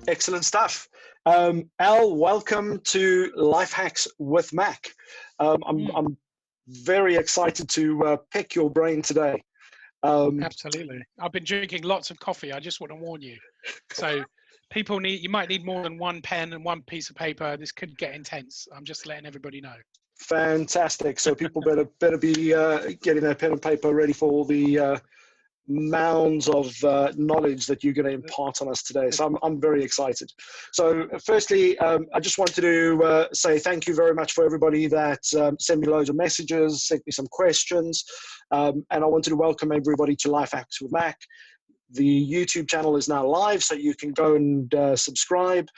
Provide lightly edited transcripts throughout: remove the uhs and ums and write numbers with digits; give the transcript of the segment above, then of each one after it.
Excellent stuff. Al, welcome to Life Hacks with Mac. I'm very excited to pick your brain today. Absolutely. I've been drinking lots of coffee. I just want to warn you. So you might need more than one pen and one piece of paper. This could get intense. I'm just letting everybody know. Fantastic. So people better be getting their pen and paper ready for all the mounds of knowledge that you're going to impart on us today. So I'm very excited. So firstly, I just wanted to say thank you very much for everybody that sent me loads of messages, sent me some questions, and I wanted to welcome everybody to Life Hacks with Mac. The YouTube channel is now live, so you can go and subscribe.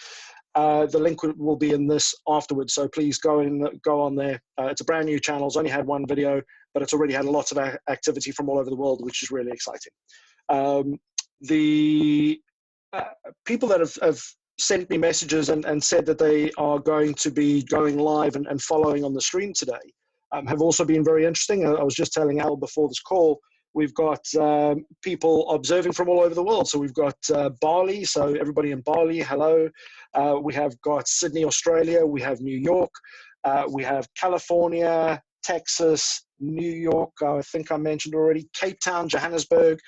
The link will be in this afterwards, so please go on there. It's a brand new channel. It's only had one video, but it's already had lots of activity from all over the world, which is really exciting. The people that have sent me messages and said that they are going to be going live and following on the stream today have also been very interesting. I was just telling Al before this call, we've got people observing from all over the world. So we've got Bali, so everybody in Bali, hello. We have got Sydney, Australia. We have New York. We have California, Texas, New York, I think I mentioned already, Cape Town, Johannesburg,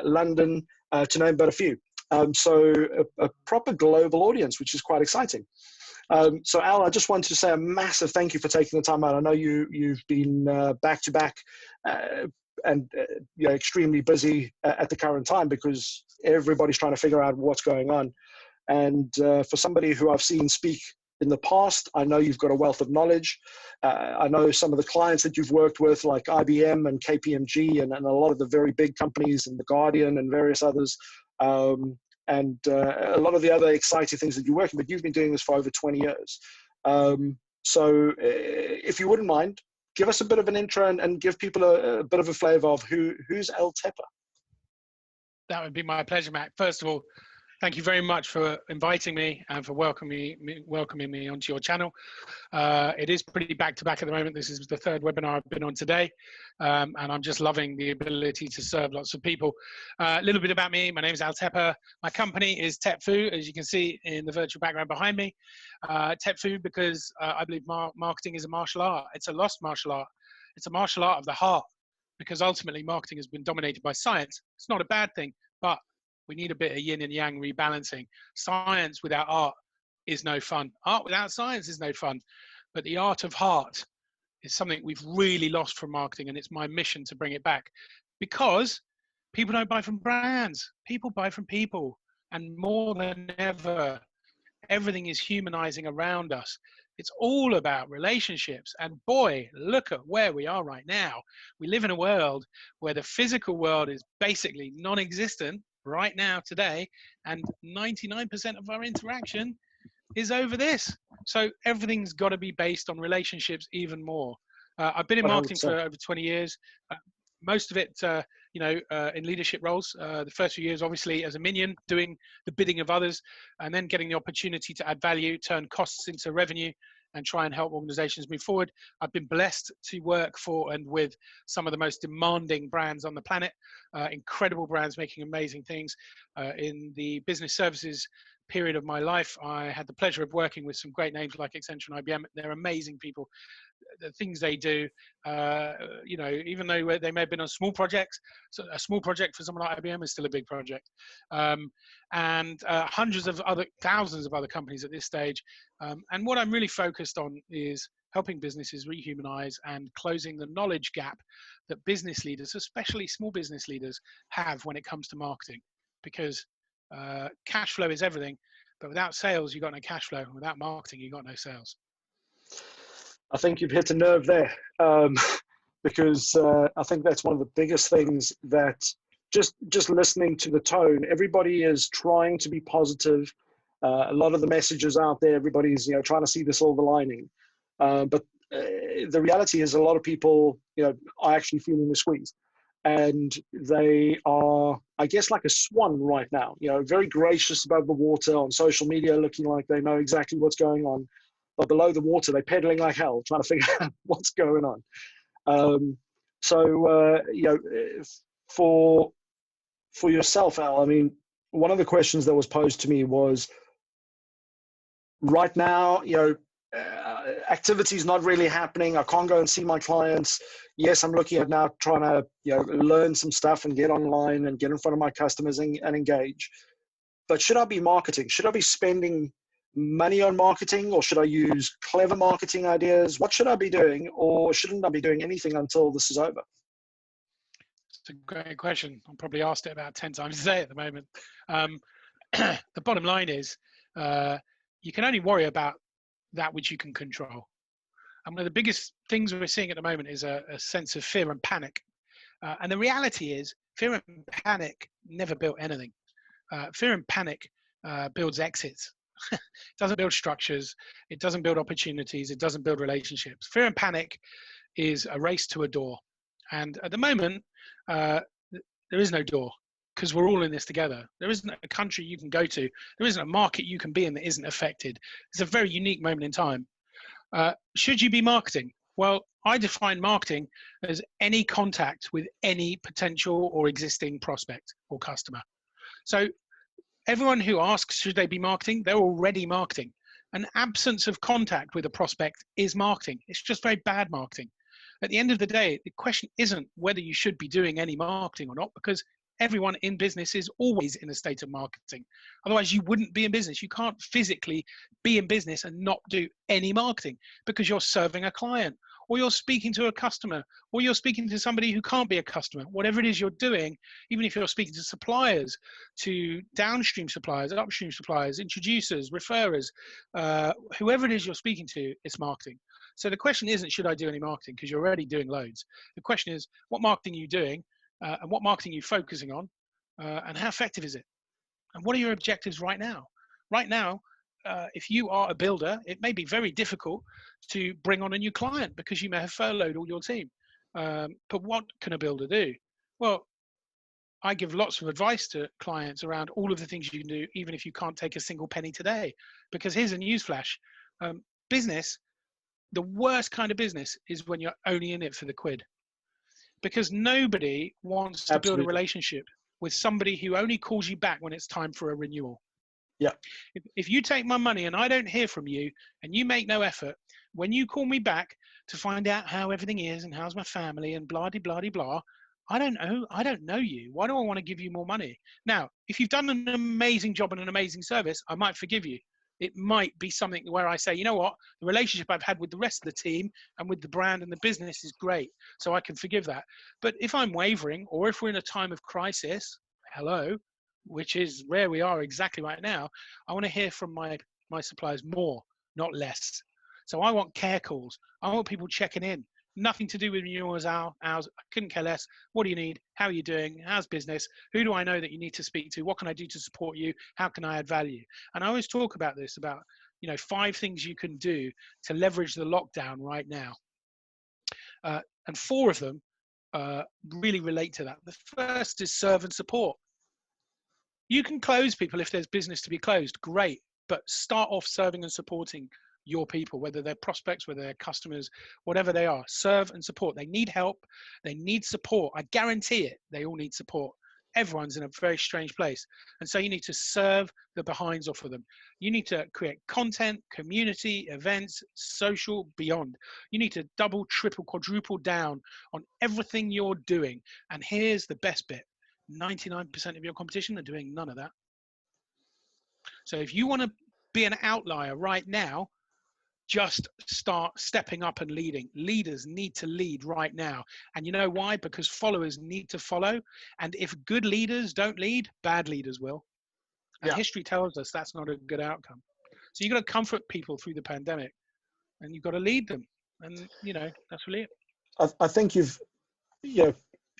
London, to name but a few. So a proper global audience, which is quite exciting. So Al, I just wanted to say a massive thank you for taking the time out. I know you've been back-to-back and extremely busy at the current time because everybody's trying to figure out what's going on. And for somebody who I've seen speak in the past, I know you've got a wealth of knowledge. I know some of the clients that you've worked with, like IBM and KPMG, and a lot of the very big companies, and The Guardian and various others, and a lot of the other exciting things that you're working. But you've been doing this for over 20 years. So if you wouldn't mind, give us a bit of an intro and give people a bit of a flavor of who's Al Tepper. That would be my pleasure, Matt. First of all, thank you very much for inviting me and for welcoming me onto your channel. It is pretty back-to-back at the moment. This is the third webinar I've been on today, and I'm just loving the ability to serve lots of people. A little bit about me. My name is Al Tepper. My company is Tepper, as you can see in the virtual background behind me. Tepper because I believe marketing is a martial art. It's a lost martial art. It's a martial art of the heart, because ultimately marketing has been dominated by science. It's not a bad thing, but we need a bit of yin and yang rebalancing. Science without art is no fun. Art without science is no fun. But the art of heart is something we've really lost from marketing, and it's my mission to bring it back. Because people don't buy from brands. People buy from people. And more than ever, everything is humanizing around us. It's all about relationships. And boy, look at where we are right now. We live in a world where the physical world is basically non-existent right now today, and 99% of our interaction is over this. So everything's got to be based on relationships even more. I've been in marketing for over 20 years, most of it in leadership roles. The first few years obviously as a minion, doing the bidding of others, and then getting the opportunity to add value, turn costs into revenue, and try and help organizations move forward. I've been blessed to work for and with some of the most demanding brands on the planet, incredible brands making amazing things. In the business services period of my life, I had the pleasure of working with some great names like Accenture and IBM. They're amazing people. The things they do, even though they may have been on small projects, so a small project for someone like IBM is still a big project. And thousands of other companies at this stage. And what I'm really focused on is helping businesses rehumanize and closing the knowledge gap that business leaders, especially small business leaders, have when it comes to marketing. Because cash flow is everything, but without sales, you've got no cash flow. And without marketing, you've got no sales. I think you've hit a nerve there, because I think that's one of the biggest things that just listening to the tone, everybody is trying to be positive. A lot of the messages out there, everybody's trying to see the silver lining, but the reality is a lot of people are actually feeling the squeeze, and they are, I guess, like a swan right now. Very gracious above the water on social media, looking like they know exactly what's going on. But below the water, they're pedaling like hell, trying to figure out what's going on. For yourself, Al, I mean, one of the questions that was posed to me was, right now, activity is not really happening. I can't go and see my clients. Yes, I'm looking at now trying to, learn some stuff and get online and get in front of my customers and engage. But should I be marketing? Should I be spending money on marketing, or should I use clever marketing ideas? What should I be doing, or shouldn't I be doing anything until this is over? It's a great question. I'm probably asked it about 10 times a day at the moment. The bottom line is you can only worry about that which you can control. And one of the biggest things we're seeing at the moment is a sense of fear and panic. And the reality is fear and panic never built anything. Fear and panic builds exits. It doesn't build structures. It doesn't build opportunities. It doesn't build relationships. Fear and panic is a race to a door. And at the moment, there is no door, because we're all in this together. There isn't a country you can go to. There isn't a market you can be in that isn't affected. It's a very unique moment in time. Should you be marketing? Well, I define marketing as any contact with any potential or existing prospect or customer. So everyone who asks, should they be marketing? They're already marketing. An absence of contact with a prospect is marketing. It's just very bad marketing. At the end of the day, the question isn't whether you should be doing any marketing or not, because everyone in business is always in a state of marketing. Otherwise, you wouldn't be in business. You can't physically be in business and not do any marketing, because you're serving a client, or you're speaking to a customer, or you're speaking to somebody who can't be a customer. Whatever it is you're doing, even if you're speaking to suppliers, to downstream suppliers, upstream suppliers, introducers, referrers, whoever it is you're speaking to, it's marketing. So the question isn't, should I do any marketing? Because you're already doing loads. The question is, what marketing are you doing? And what marketing are you focusing on? And how effective is it? And what are your objectives right now? Right now, if you are a builder, it may be very difficult to bring on a new client because you may have furloughed all your team. But what can a builder do? Well, I give lots of advice to clients around all of the things you can do, even if you can't take a single penny today. Because here's a newsflash. Business, the worst kind of business is when you're only in it for the quid. Because nobody wants to build a relationship with somebody who only calls you back when it's time for a renewal. Yeah. If you take my money and I don't hear from you and you make no effort, when you call me back to find out how everything is and how's my family and blah, blah, blah, blah, I don't know you. Why do I want to give you more money? Now, if you've done an amazing job and an amazing service, I might forgive you. It might be something where I say, you know what, the relationship I've had with the rest of the team and with the brand and the business is great, so I can forgive that. But if I'm wavering, or if we're in a time of crisis, which is where we are exactly right now, I want to hear from my suppliers more, not less. So I want care calls. I want people checking in. Nothing to do with yours, ours. I couldn't care less. What do you need? How are you doing? How's business? Who do I know that you need to speak to? What can I do to support you? How can I add value? And I always talk about this, about 5 things you can do to leverage the lockdown right now. And 4 of them really relate to that. The first is serve and support. You can close people if there's business to be closed, great. But start off serving and supporting your people, whether they're prospects, whether they're customers, whatever they are. Serve and support. They need help. They need support. I guarantee it. They all need support. Everyone's in a very strange place. And so you need to serve the behinds off of them. You need to create content, community, events, social, beyond. You need to double, triple, quadruple down on everything you're doing. And here's the best bit. 99% of your competition are doing none of that. So if you want to be an outlier right now, just start stepping up and leading. Leaders need to lead right now. And you know why? Because followers need to follow. And if good leaders don't lead, bad leaders will. And history tells us that's not a good outcome. So you've got to comfort people through the pandemic, and you've got to lead them. And, that's really it. I think you've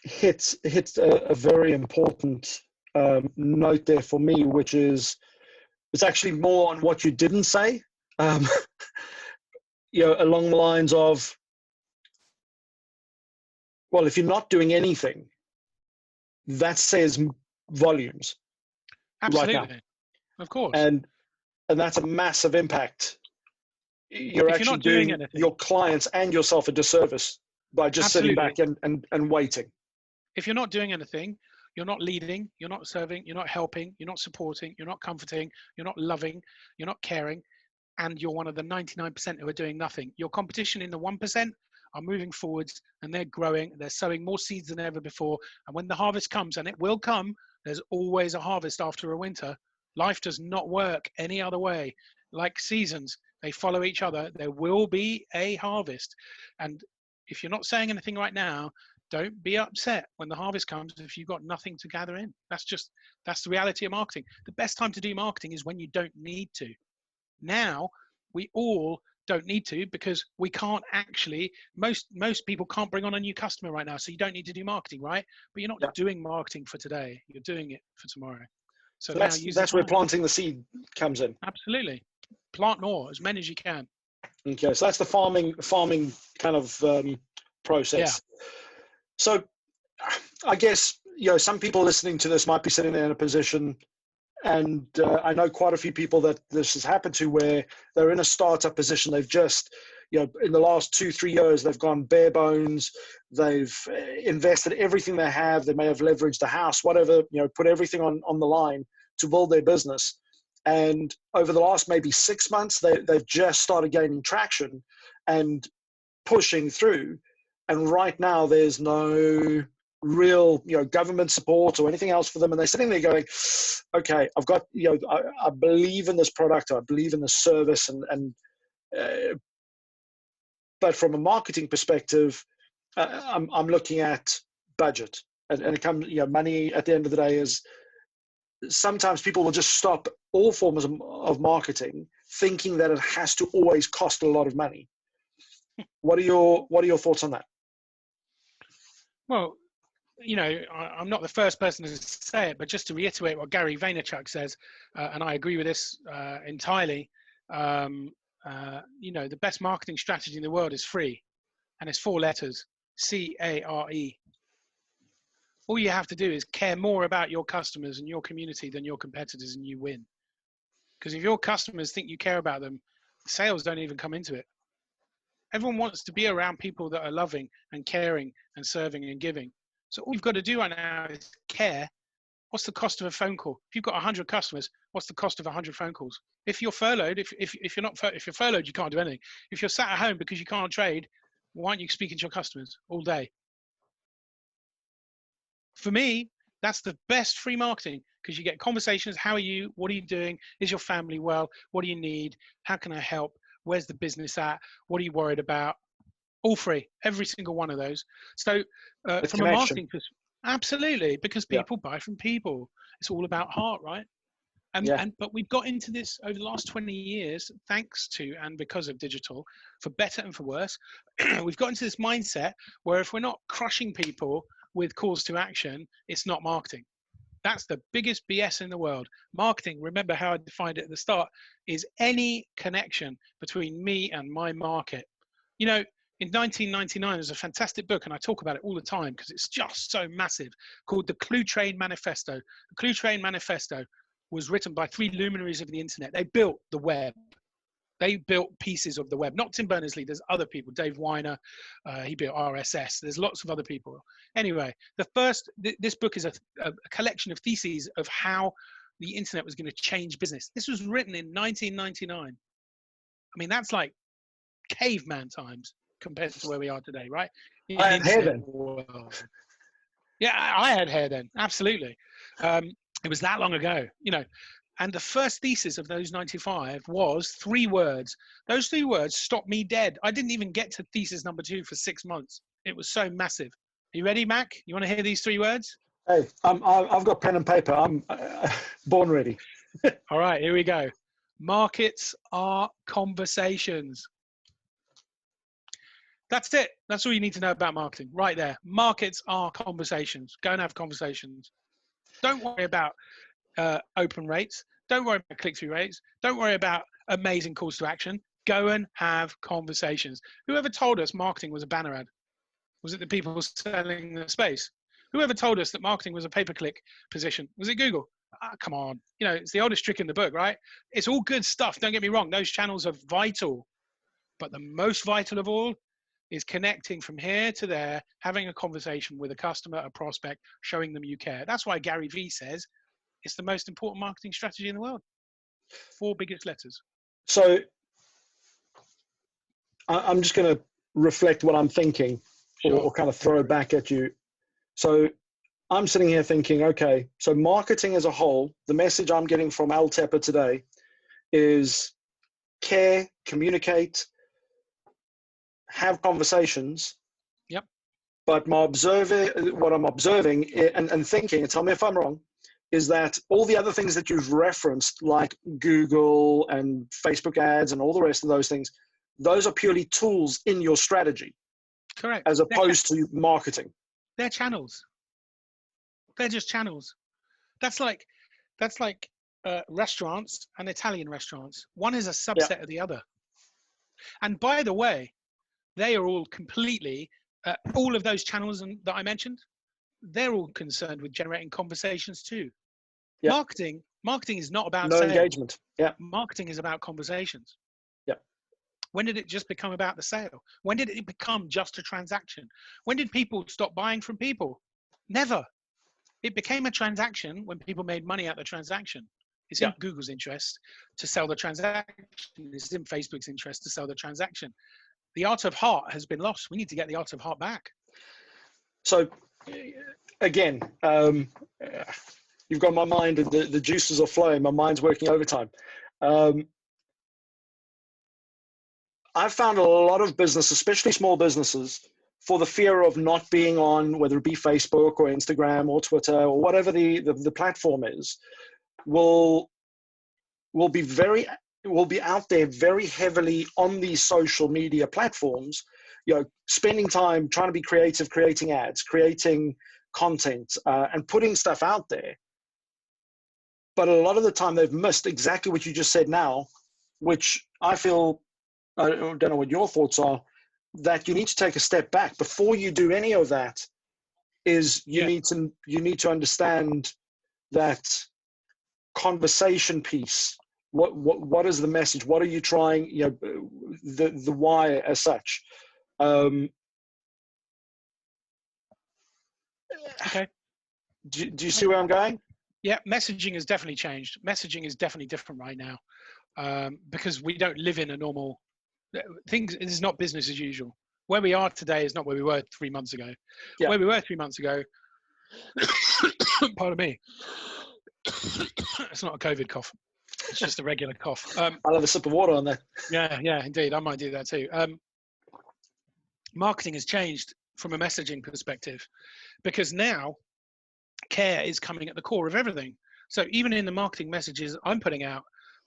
hit a very important note there for me, which is, it's actually more on what you didn't say. Along the lines of, well, if you're not doing anything, that says volumes. Absolutely. Right now. Of course. And that's a massive impact. You're actually doing your clients and yourself a disservice by just sitting back and waiting. If you're not doing anything, you're not leading, you're not serving, you're not helping, you're not supporting, you're not comforting, you're not loving, you're not caring. and you're one of the 99% who are doing nothing. Your competition in the 1% are moving forwards, and they're growing. They're sowing more seeds than ever before. And when the harvest comes, and it will come, there's always a harvest after a winter. Life does not work any other way. Like seasons, they follow each other. There will be a harvest. And if you're not saying anything right now, don't be upset when the harvest comes if you've got nothing to gather in. That's the reality of marketing. The best time to do marketing is when you don't need to. Now, we all don't need to, because we can't actually, most people can't bring on a new customer right now. So you don't need to do marketing, right? But you're not doing marketing for today. You're doing it for tomorrow. So now that's where planting the seed comes in. Absolutely. Plant more, as many as you can. Okay, so that's the farming kind of process. Yeah. So I guess, some people listening to this might be sitting there in a position, and I know quite a few people that this has happened to, where they're in a startup position. They've just, in the last 2-3 years, they've gone bare bones. They've invested everything they have. They may have leveraged the house, whatever, put everything on the line to build their business. And over the last maybe 6 months, they've just started gaining traction and pushing through. And right now, there's no real, government support or anything else for them. And they're sitting there going, okay, I've got, I believe in this product. I believe in the service. But from a marketing perspective, I'm looking at budget, and it comes, money at the end of the day is, sometimes people will just stop all forms of marketing, thinking that it has to always cost a lot of money. What are your thoughts on that? Well, I'm not the first person to say it, but just to reiterate what Gary Vaynerchuk says, and I agree with this entirely. The best marketing strategy in the world is free, and it's 4 letters: CARE. All you have to do is care more about your customers and your community than your competitors, and you win. Because if your customers think you care about them, sales don't even come into it. Everyone wants to be around people that are loving and caring and serving and giving. So all you've got to do right now is care. What's the cost of a phone call? If you've got 100 customers, what's the cost of 100 phone calls? If you're furloughed, if you're furloughed, you can't do anything. If you're sat at home because you can't trade, why aren't you speaking to your customers all day? For me, that's the best free marketing, because you get conversations. How are you? What are you doing? Is your family well? What do you need? How can I help? Where's the business at? What are you worried about? All free, every single one of those. So from a marketing perspective, absolutely, because people buy from people. It's all about heart, right? But we've got into this over the last 20 years, thanks to and because of digital, for better and for worse. We've got into this mindset where if we're not crushing people with calls to action, it's not marketing. That's the biggest BS in the world. Marketing, remember how I defined it at the start, is any connection between me and my market. In 1999, there's a fantastic book, and I talk about it all the time because it's just so massive, called The Clue Train Manifesto. The Clue Train Manifesto was written by 3 luminaries of the internet. They built the web. They built pieces of the web. Not Tim Berners-Lee, there's other people. Dave Weiner, he built RSS. There's lots of other people. Anyway, this book is a collection of theses of how the internet was going to change business. This was written in 1999. I mean, that's like caveman times compared to where we are today, right? I had hair then. Yeah, I had hair then. Absolutely. It was that long ago, And the first thesis of those 95 was 3 words. Those 3 words stopped me dead. I didn't even get to thesis number 2 for 6 months. It was so massive. Are you ready, Mac? You want to hear these 3 words? Hey, I've got pen and paper. I'm born ready. All right, here we go. Markets are conversations. That's it. That's all you need to know about marketing right there. Markets are conversations. Go and have conversations. Don't worry about open rates. Don't worry about click-through rates. Don't worry about amazing calls to action. Go and have conversations. Whoever told us marketing was a banner ad? Was it the people selling the space? Whoever told us that marketing was a pay-per-click position? Was it Google? Come on. It's the oldest trick in the book, right? It's all good stuff. Don't get me wrong. Those channels are vital. But the most vital of all is connecting from here to there, having a conversation with a customer, a prospect, showing them you care. That's why Gary Vee says it's the most important marketing strategy in the world. 4 biggest letters. So I'm just going to reflect what I'm thinking, or kind of throw it back at you. So I'm sitting here thinking, okay, so marketing as a whole, the message I'm getting from Al Tepper today is care, communicate, have conversations. Yep. But what I'm observing and thinking, and tell me if I'm wrong, is that all the other things that you've referenced, like Google and Facebook ads and all the rest of those things, those are purely tools in your strategy. Correct. As opposed to marketing. They're channels. They're just channels. That's like restaurants and Italian restaurants. One is a subset of the other. And by the way, they are all completely, all of those channels that I mentioned, they're all concerned with generating conversations too. Yeah. Marketing is not about sales. Engagement. Yeah. Marketing is about conversations. Yeah. When did it just become about the sale? When did it become just a transaction? When did people stop buying from people? Never. It became a transaction when people made money out of the transaction. It's in Google's interest to sell the transaction. It's in Facebook's interest to sell the transaction. The art of heart has been lost. We need to get the art of heart back. So, again, you've got my mind, the juices are flowing. My mind's working overtime. I've found a lot of business, especially small businesses, for the fear of not being on, whether it be Facebook or Instagram or Twitter or whatever the platform is, will be out there very heavily on these social media platforms, spending time trying to be creative, creating ads, creating content, and putting stuff out there. But a lot of the time they've missed exactly what you just said now, which I feel, I don't know what your thoughts are, that you need to take a step back before you do any of that. You need to understand that conversation piece. What is the message? What are you trying? The why as such. Okay. Do you see where I'm going? Yeah, messaging has definitely changed. Messaging is definitely different right now, because we don't live in a normal things. It is not business as usual. Where we are today is not where we were 3 months ago. Yeah. Where we were 3 months ago, pardon me, it's not a COVID cough. It's just a regular cough. I'll have a sip of water on that. Yeah, indeed. I might do that too. Marketing has changed from a messaging perspective, because now care is coming at the core of everything. So even in the marketing messages I'm putting out,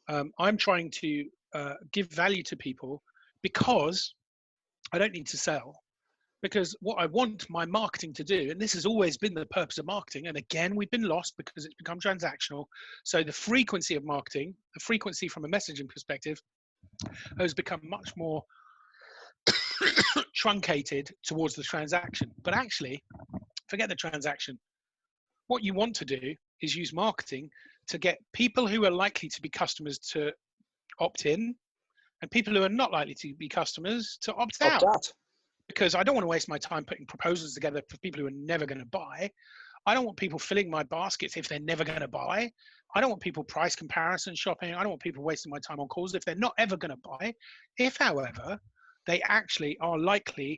I'm trying to give value to people, because I don't need to sell. Because what I want my marketing to do, and this has always been the purpose of marketing, and again, we've been lost because it's become transactional. So the frequency of marketing, the frequency from a messaging perspective, has become much more truncated towards the transaction. But actually, forget the transaction. What you want to do is use marketing to get people who are likely to be customers to opt in, and people who are not likely to be customers to opt out. Because I don't want to waste my time putting proposals together for people who are never going to buy. I don't want people filling my baskets if they're never going to buy. I don't want people price comparison shopping. I don't want people wasting my time on calls if they're not ever going to buy. If, however, they actually are likely,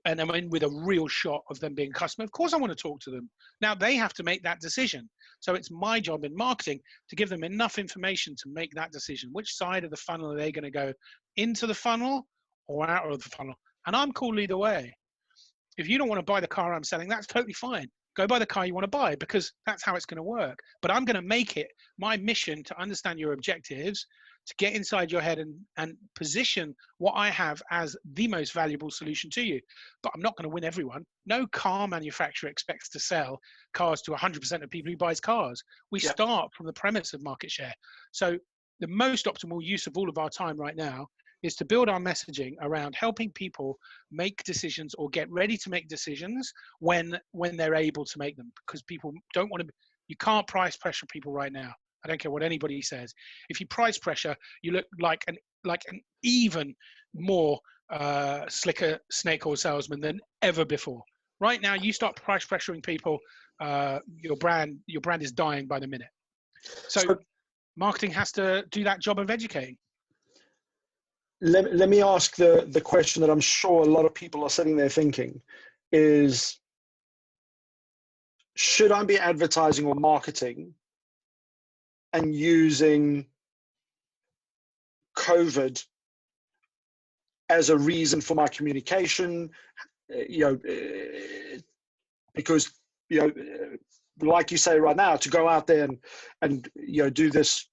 and I'm in with a real shot of them being a customer, of course I want to talk to them. Now they have to make that decision. So it's my job in marketing to give them enough information to make that decision. Which side of the funnel are they going to go, into the funnel or out of the funnel? And I'm cool either way. If you don't want to buy the car I'm selling, that's totally fine. Go buy the car you want to buy, because that's how it's going to work. But I'm going to make it my mission to understand your objectives, to get inside your head and position what I have as the most valuable solution to you. But I'm not going to win everyone. No car manufacturer expects to sell cars to 100% of people who buys cars. We start from the premise of market share. So the most optimal use of all of our time right now is to build our messaging around helping people make decisions or get ready to make decisions when they're able to make them, because people don't want to. You can't price pressure people right now. I don't care what anybody says. If you price pressure, you look like an even more slicker snake oil salesman than ever before. Right now, you start price pressuring people, your brand is dying by the minute. So marketing has to do that job of educating. let me ask the question that I'm sure a lot of people are sitting there thinking is, should I be advertising or marketing and using COVID as a reason for my communication? Because, like you say right now, to go out there and do this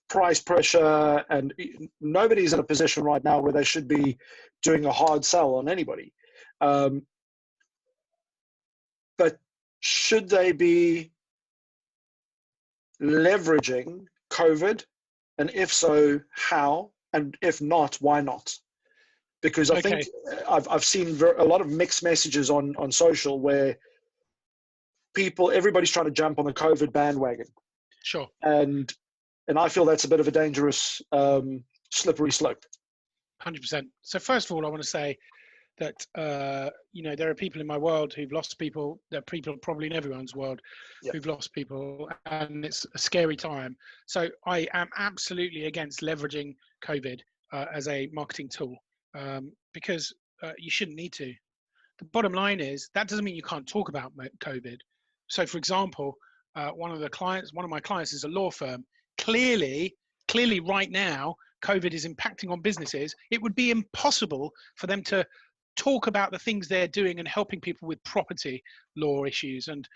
price pressure, and nobody's in a position right now where they should be doing a hard sell on anybody. But should they be leveraging COVID? And if so, how? And if not, why not? Because I think I've seen a lot of mixed messages on social where everybody's trying to jump on the COVID bandwagon. Sure. And I feel that's a bit of a dangerous, slippery slope. 100%. So first of all, I want to say that, there are people in my world who've lost people. There are people probably in everyone's world who've lost people, and it's a scary time. So I am absolutely against leveraging COVID as a marketing tool, because you shouldn't need to. The bottom line is that doesn't mean you can't talk about COVID. So for example, one of my clients is a law firm. Clearly right now, COVID is impacting on businesses. It would be impossible for them to talk about the things they're doing and helping people with property law issues and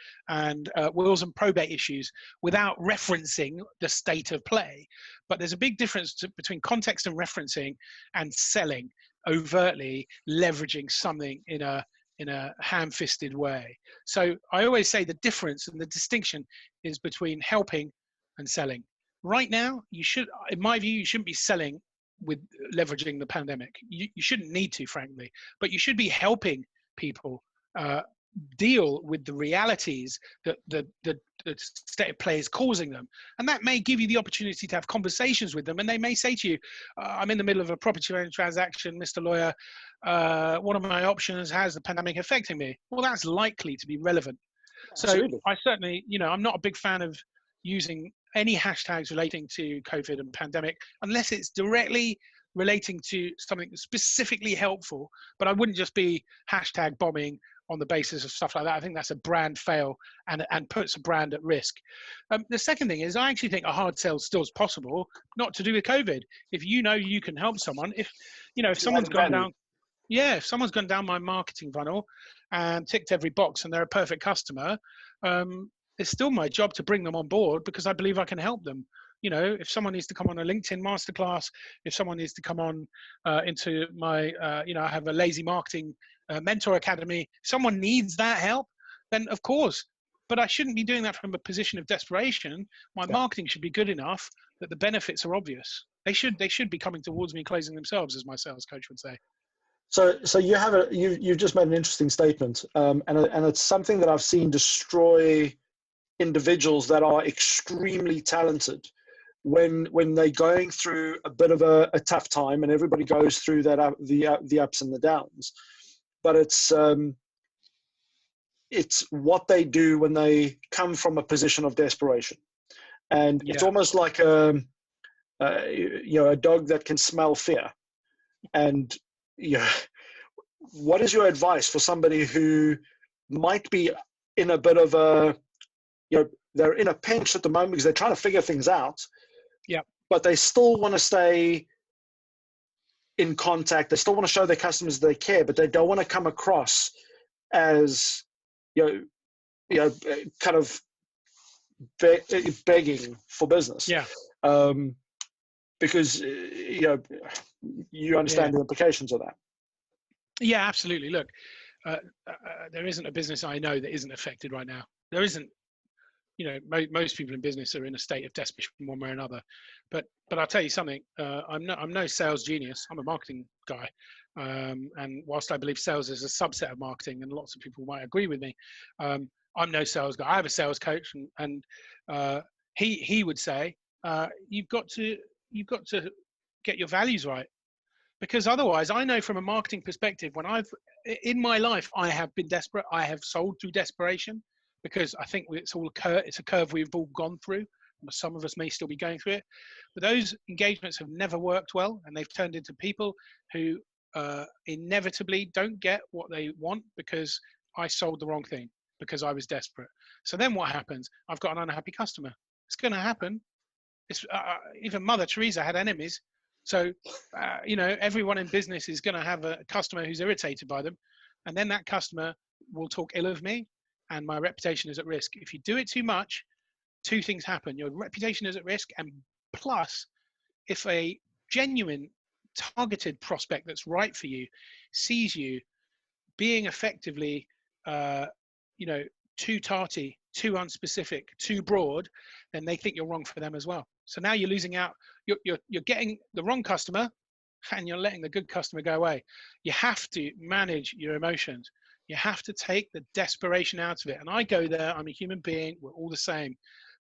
wills and probate issues without referencing the state of play. But there's a big difference between context and referencing and selling, overtly leveraging something in a ham-fisted way. So I always say the difference and the distinction is between helping and selling. Right now, in my view, you shouldn't be selling with leveraging the pandemic. You shouldn't need to, frankly, but you should be helping people deal with the realities that the state of play is causing them. And that may give you the opportunity to have conversations with them. And they may say to you, I'm in the middle of a property transaction, Mr. Lawyer. One of my options, has the pandemic affecting me? Well, that's likely to be relevant. Absolutely. So I certainly, I'm not a big fan of using any hashtags relating to COVID and pandemic, unless it's directly relating to something specifically helpful. But I wouldn't just be hashtag bombing on the basis of stuff like that. I think that's a brand fail and puts a brand at risk. The second thing is, I actually think a hard sell still is possible, not to do with COVID. If you can help someone, if someone's gone down, if someone's gone down my marketing funnel and ticked every box and they're a perfect customer, it's still my job to bring them on board because I believe I can help them. If someone needs to come on a LinkedIn masterclass, if someone needs to come on into my, I have a lazy marketing mentor academy. If someone needs that help, then of course. But I shouldn't be doing that from a position of desperation. My marketing should be good enough that the benefits are obvious. They should be coming towards me, closing themselves, as my sales coach would say. So you've just made an interesting statement, and it's something that I've seen destroy individuals that are extremely talented when they're going through a bit of a tough time, and everybody goes through that the ups and the downs. But it's what they do when they come from a position of desperation, and it's almost like a dog that can smell fear. And what is your advice for somebody who might be in a bit of a they're in a pinch at the moment because they're trying to figure things out, but they still want to stay in contact. They still want to show their customers they care, but they don't want to come across as kind of begging for business. Because you understand the implications of that. Yeah, absolutely. Look, there isn't a business I know that isn't affected right now. There isn't. Most people in business are in a state of desperation one way or another. But I'll tell you something. I'm no sales genius. I'm a marketing guy. And whilst I believe sales is a subset of marketing, and lots of people might agree with me, I'm no sales guy. I have a sales coach, and he would say you've got to get your values right, because otherwise, I know from a marketing perspective, in my life I have been desperate. I have sold through desperation. Because I think it's a curve we've all gone through. Some of us may still be going through it, but those engagements have never worked well, and they've turned into people who inevitably don't get what they want because I sold the wrong thing, because I was desperate. So then what happens? I've got an unhappy customer. It's going to happen. It's even Mother Teresa had enemies. So, everyone in business is going to have a customer who's irritated by them. And then that customer will talk ill of me, and my reputation is at risk. If you do it too much, two things happen. Your reputation is at risk, and plus, if a genuine targeted prospect that's right for you sees you being effectively too tarty, too unspecific, too broad, then they think you're wrong for them as well. So now you're losing out. You're getting the wrong customer, and you're letting the good customer go away. You have to manage your emotions. You have to take the desperation out of it. And I go there. I'm a human being. We're all the same,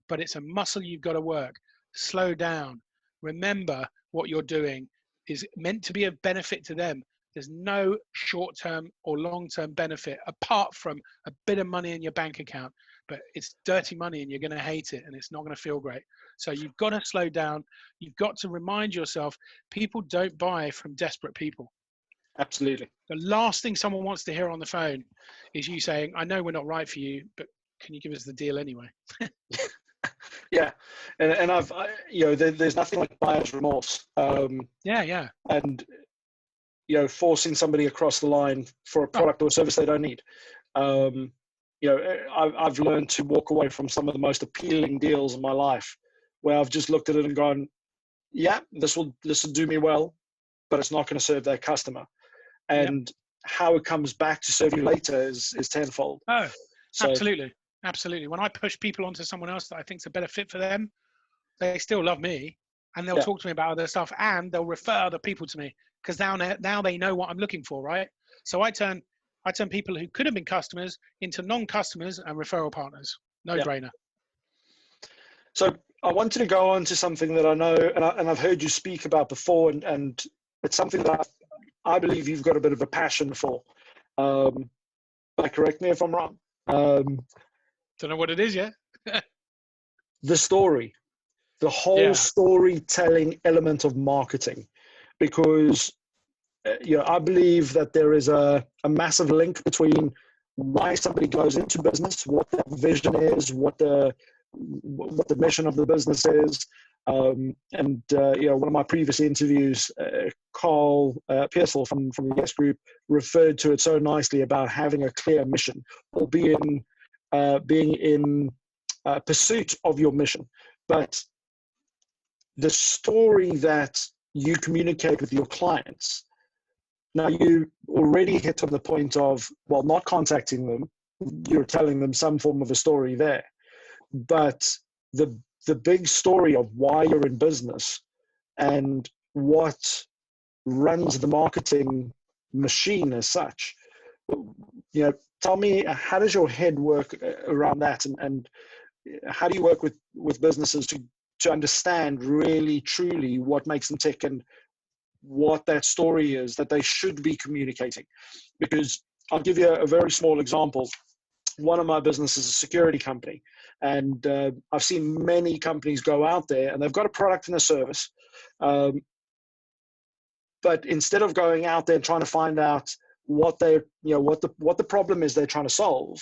but it's a muscle you've got to work. Slow down. Remember what you're doing is meant to be of benefit to them. There's no short-term or long-term benefit apart from a bit of money in your bank account, but it's dirty money and you're going to hate it and it's not going to feel great. So you've got to slow down. You've got to remind yourself, people don't buy from desperate people. Absolutely. The last thing someone wants to hear on the phone is you saying, I know we're not right for you, but can you give us the deal anyway? Yeah. And there's nothing like buyer's remorse. Yeah. And, forcing somebody across the line for a product or service they don't need. I've learned to walk away from some of the most appealing deals in my life where I've just looked at it and gone, yeah, this will do me well, but it's not going to serve their customer. And how it comes back to serve you later is tenfold. Oh, absolutely. Absolutely. When I push people onto someone else that I think is a better fit for them, they still love me, and they'll talk to me about other stuff, and they'll refer other people to me because now they know what I'm looking for, right? So I turn people who could have been customers into non-customers and referral partners. No brainer. So I wanted to go on to something that I know, and I've heard you speak about before, and it's something that I believe you've got a bit of a passion for. But correct me if I'm wrong. Don't know what it is yet. The story, the whole storytelling element of marketing, because I believe that there is a massive link between why somebody goes into business, what their vision is, what the mission of the business is. One of my previous interviews, Carl Pearsall from the Yes Group referred to it so nicely about having a clear mission, or being in pursuit of your mission. But the story that you communicate with your clients, now you already hit on the point of, well, not contacting them, you're telling them some form of a story there. But the big story of why you're in business and what runs the marketing machine as such, tell me, how does your head work around that, and how do you work with businesses to understand really truly what makes them tick and what that story is that they should be communicating? Because I'll give you a very small example. One of my businesses is a security company, and I've seen many companies go out there and they've got a product and a service, but instead of going out there and trying to find out what the problem is they're trying to solve,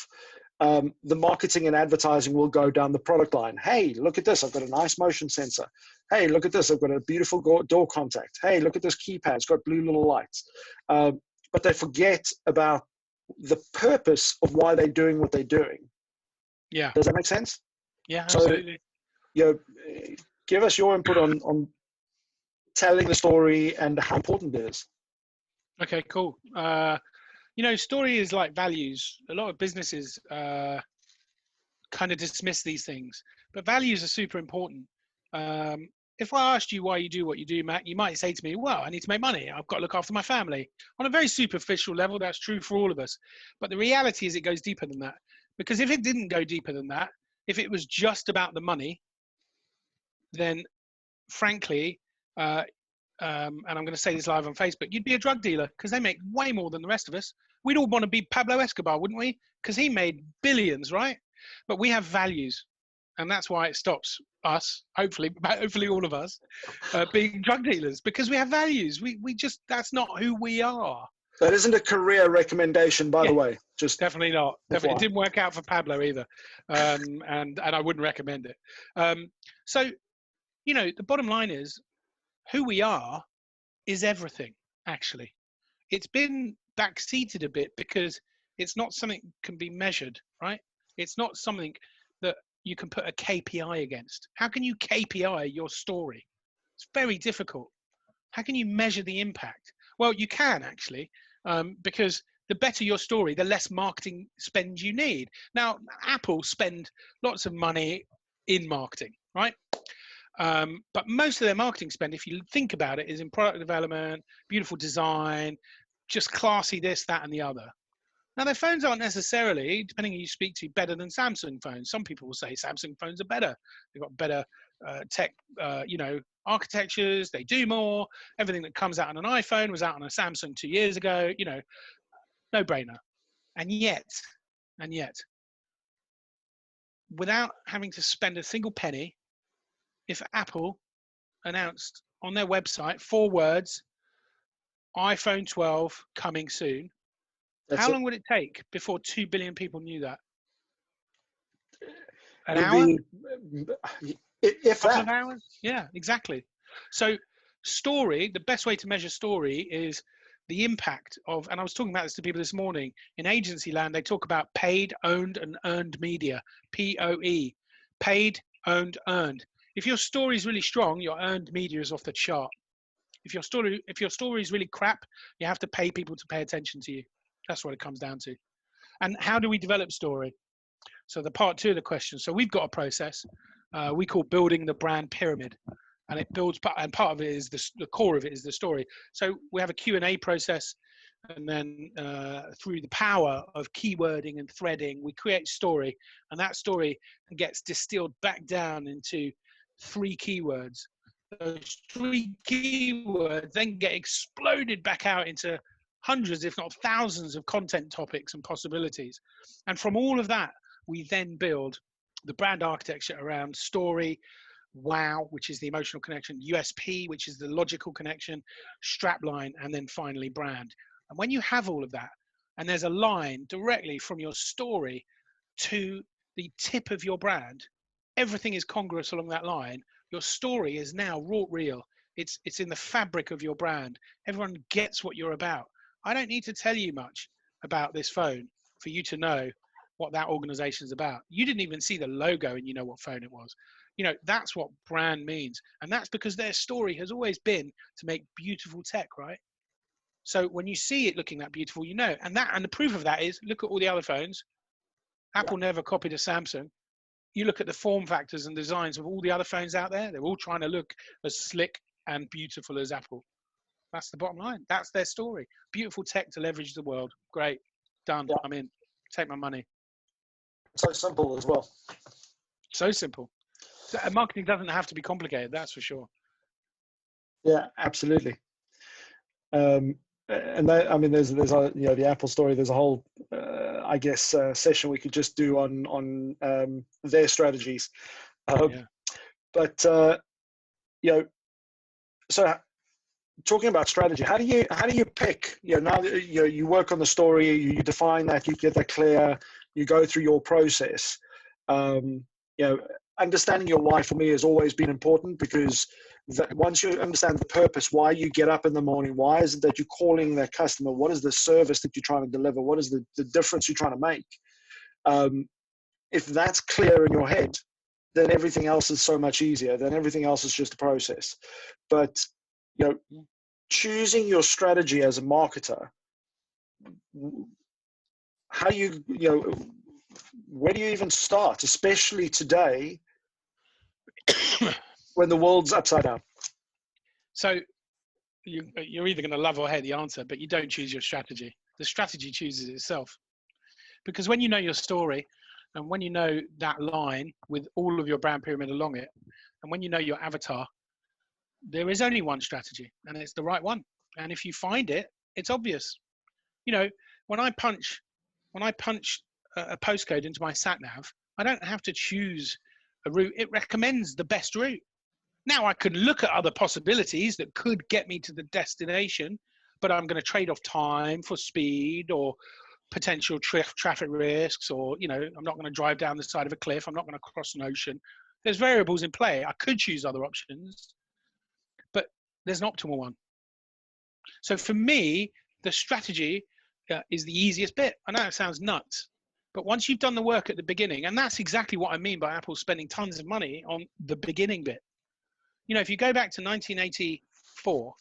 the marketing and advertising will go down the product line. Hey, look at this, I've got a nice motion sensor. Hey, look at this, I've got a beautiful door contact. Hey, look at this keypad, it's got blue little lights. But they forget about the purpose of why they're doing what they're doing. Yeah. Does that make sense? Yeah, absolutely. So, give us your input on telling the story and how important it is. Okay, cool. Story is like values. A lot of businesses kind of dismiss these things, but values are super important. If I asked you why you do what you do, Matt, you might say to me, well, I need to make money. I've got to look after my family. On a very superficial level, that's true for all of us. But the reality is it goes deeper than that. Because if it didn't go deeper than that, if it was just about the money, then frankly, and I'm going to say this live on Facebook, you'd be a drug dealer because they make way more than the rest of us. We'd all want to be Pablo Escobar, wouldn't we? Because he made billions, right? But we have values. And that's why it stops us, hopefully all of us, being drug dealers, because we have values. We just, that's not who we are. That isn't a career recommendation, by the way. Just definitely not. Definitely, it didn't work out for Pablo either, and I wouldn't recommend it. So, you know, the bottom line is, who we are is everything. Actually, it's been backseated a bit because it's not something that can be measured, right? It's not something that you can put a KPI against. How can you KPI your story? It's very difficult. How can you measure the impact? Well, you can actually, because the better your story, the less marketing spend you need. Now, Apple spend lots of money in marketing, right? But most of their marketing spend, if you think about it, is in product development, beautiful design, just classy this, that, and the other. Now, their phones aren't necessarily, depending on who you speak to, better than Samsung phones. Some people will say Samsung phones are better. They've got better tech, you know, architectures. They do more. Everything that comes out on an iPhone was out on a Samsung 2 years ago. You know, no brainer. And yet, without having to spend a single penny, if Apple announced on their website 4 words, iPhone 12 coming soon, how long would it take before 2 billion people knew that? An hour? If couple that. of hours? Yeah, exactly. So story, the best way to measure story is the impact of, and I was talking about this to people this morning, in agency land, they talk about paid, owned, and earned media, POE, paid, owned, earned. If your story is really strong, your earned media is off the chart. If your story is really crap, you have to pay people to pay attention to you. That's what it comes down to. And how do we develop story? So the part 2 of the question. So we've got a process we call building the brand pyramid, and it builds, and part of it is the core of it is the story. So we have a Q&A process, and then through the power of keywording and threading, we create story, and that story gets distilled back down into 3 keywords. Those 3 keywords then get exploded back out into hundreds, if not thousands, of content topics and possibilities. And from all of that, we then build the brand architecture around story, wow, which is the emotional connection, USP, which is the logical connection, strapline, and then finally brand. And when you have all of that, and there's a line directly from your story to the tip of your brand, everything is congruous along that line. Your story is now wrought real. It's in the fabric of your brand. Everyone gets what you're about. I don't need to tell you much about this phone for you to know what that organization is about. You didn't even see the logo and you know what phone it was. You know, that's what brand means. And that's because their story has always been to make beautiful tech, right? So when you see it looking that beautiful, you know, and the proof of that is, look at all the other phones. Apple never copied a Samsung. You look at the form factors and designs of all the other phones out there, they're all trying to look as slick and beautiful as Apple. That's the bottom line. That's their story. Beautiful tech to leverage the world. Great. Done. Yeah. I'm in. Take my money. So simple as well. So simple. So, marketing doesn't have to be complicated, that's for sure. Yeah, absolutely. And that, I mean, there's a, you know, the Apple story. There's a whole, I guess, session we could just do on their strategies. But you know, so talking about strategy, how do you pick? You know, now you work on the story, you define that, you get that clear, you go through your process. You know, understanding your why for me has always been important, because once you understand the purpose, why you get up in the morning, why is it that you're calling that customer, what is the service that you're trying to deliver, what is the difference you're trying to make, if that's clear in your head, then everything else is so much easier. Then everything else is just a process. But you know, choosing your strategy as a marketer, how do you know, where do you even start, especially today when the world's upside down? So you're either going to love or hate the answer, but you don't choose your strategy. The strategy chooses itself. Because when you know your story, and when you know that line with all of your brand pyramid along it, and when you know your avatar, there is only one strategy, and it's the right one. And if you find it, it's obvious. You know, when I punch a postcode into my sat nav, I don't have to choose a route, it recommends the best route. Now I could look at other possibilities that could get me to the destination, but I'm going to trade off time for speed or potential traffic risks, or, you know, I'm not going to drive down the side of a cliff. I'm not going to cross an ocean. There's variables in play. I could choose other options, but there's an optimal one. So for me, the strategy is the easiest bit. I know it sounds nuts, but once you've done the work at the beginning, and that's exactly what I mean by Apple spending tons of money on the beginning bit. You know, if you go back to 1984,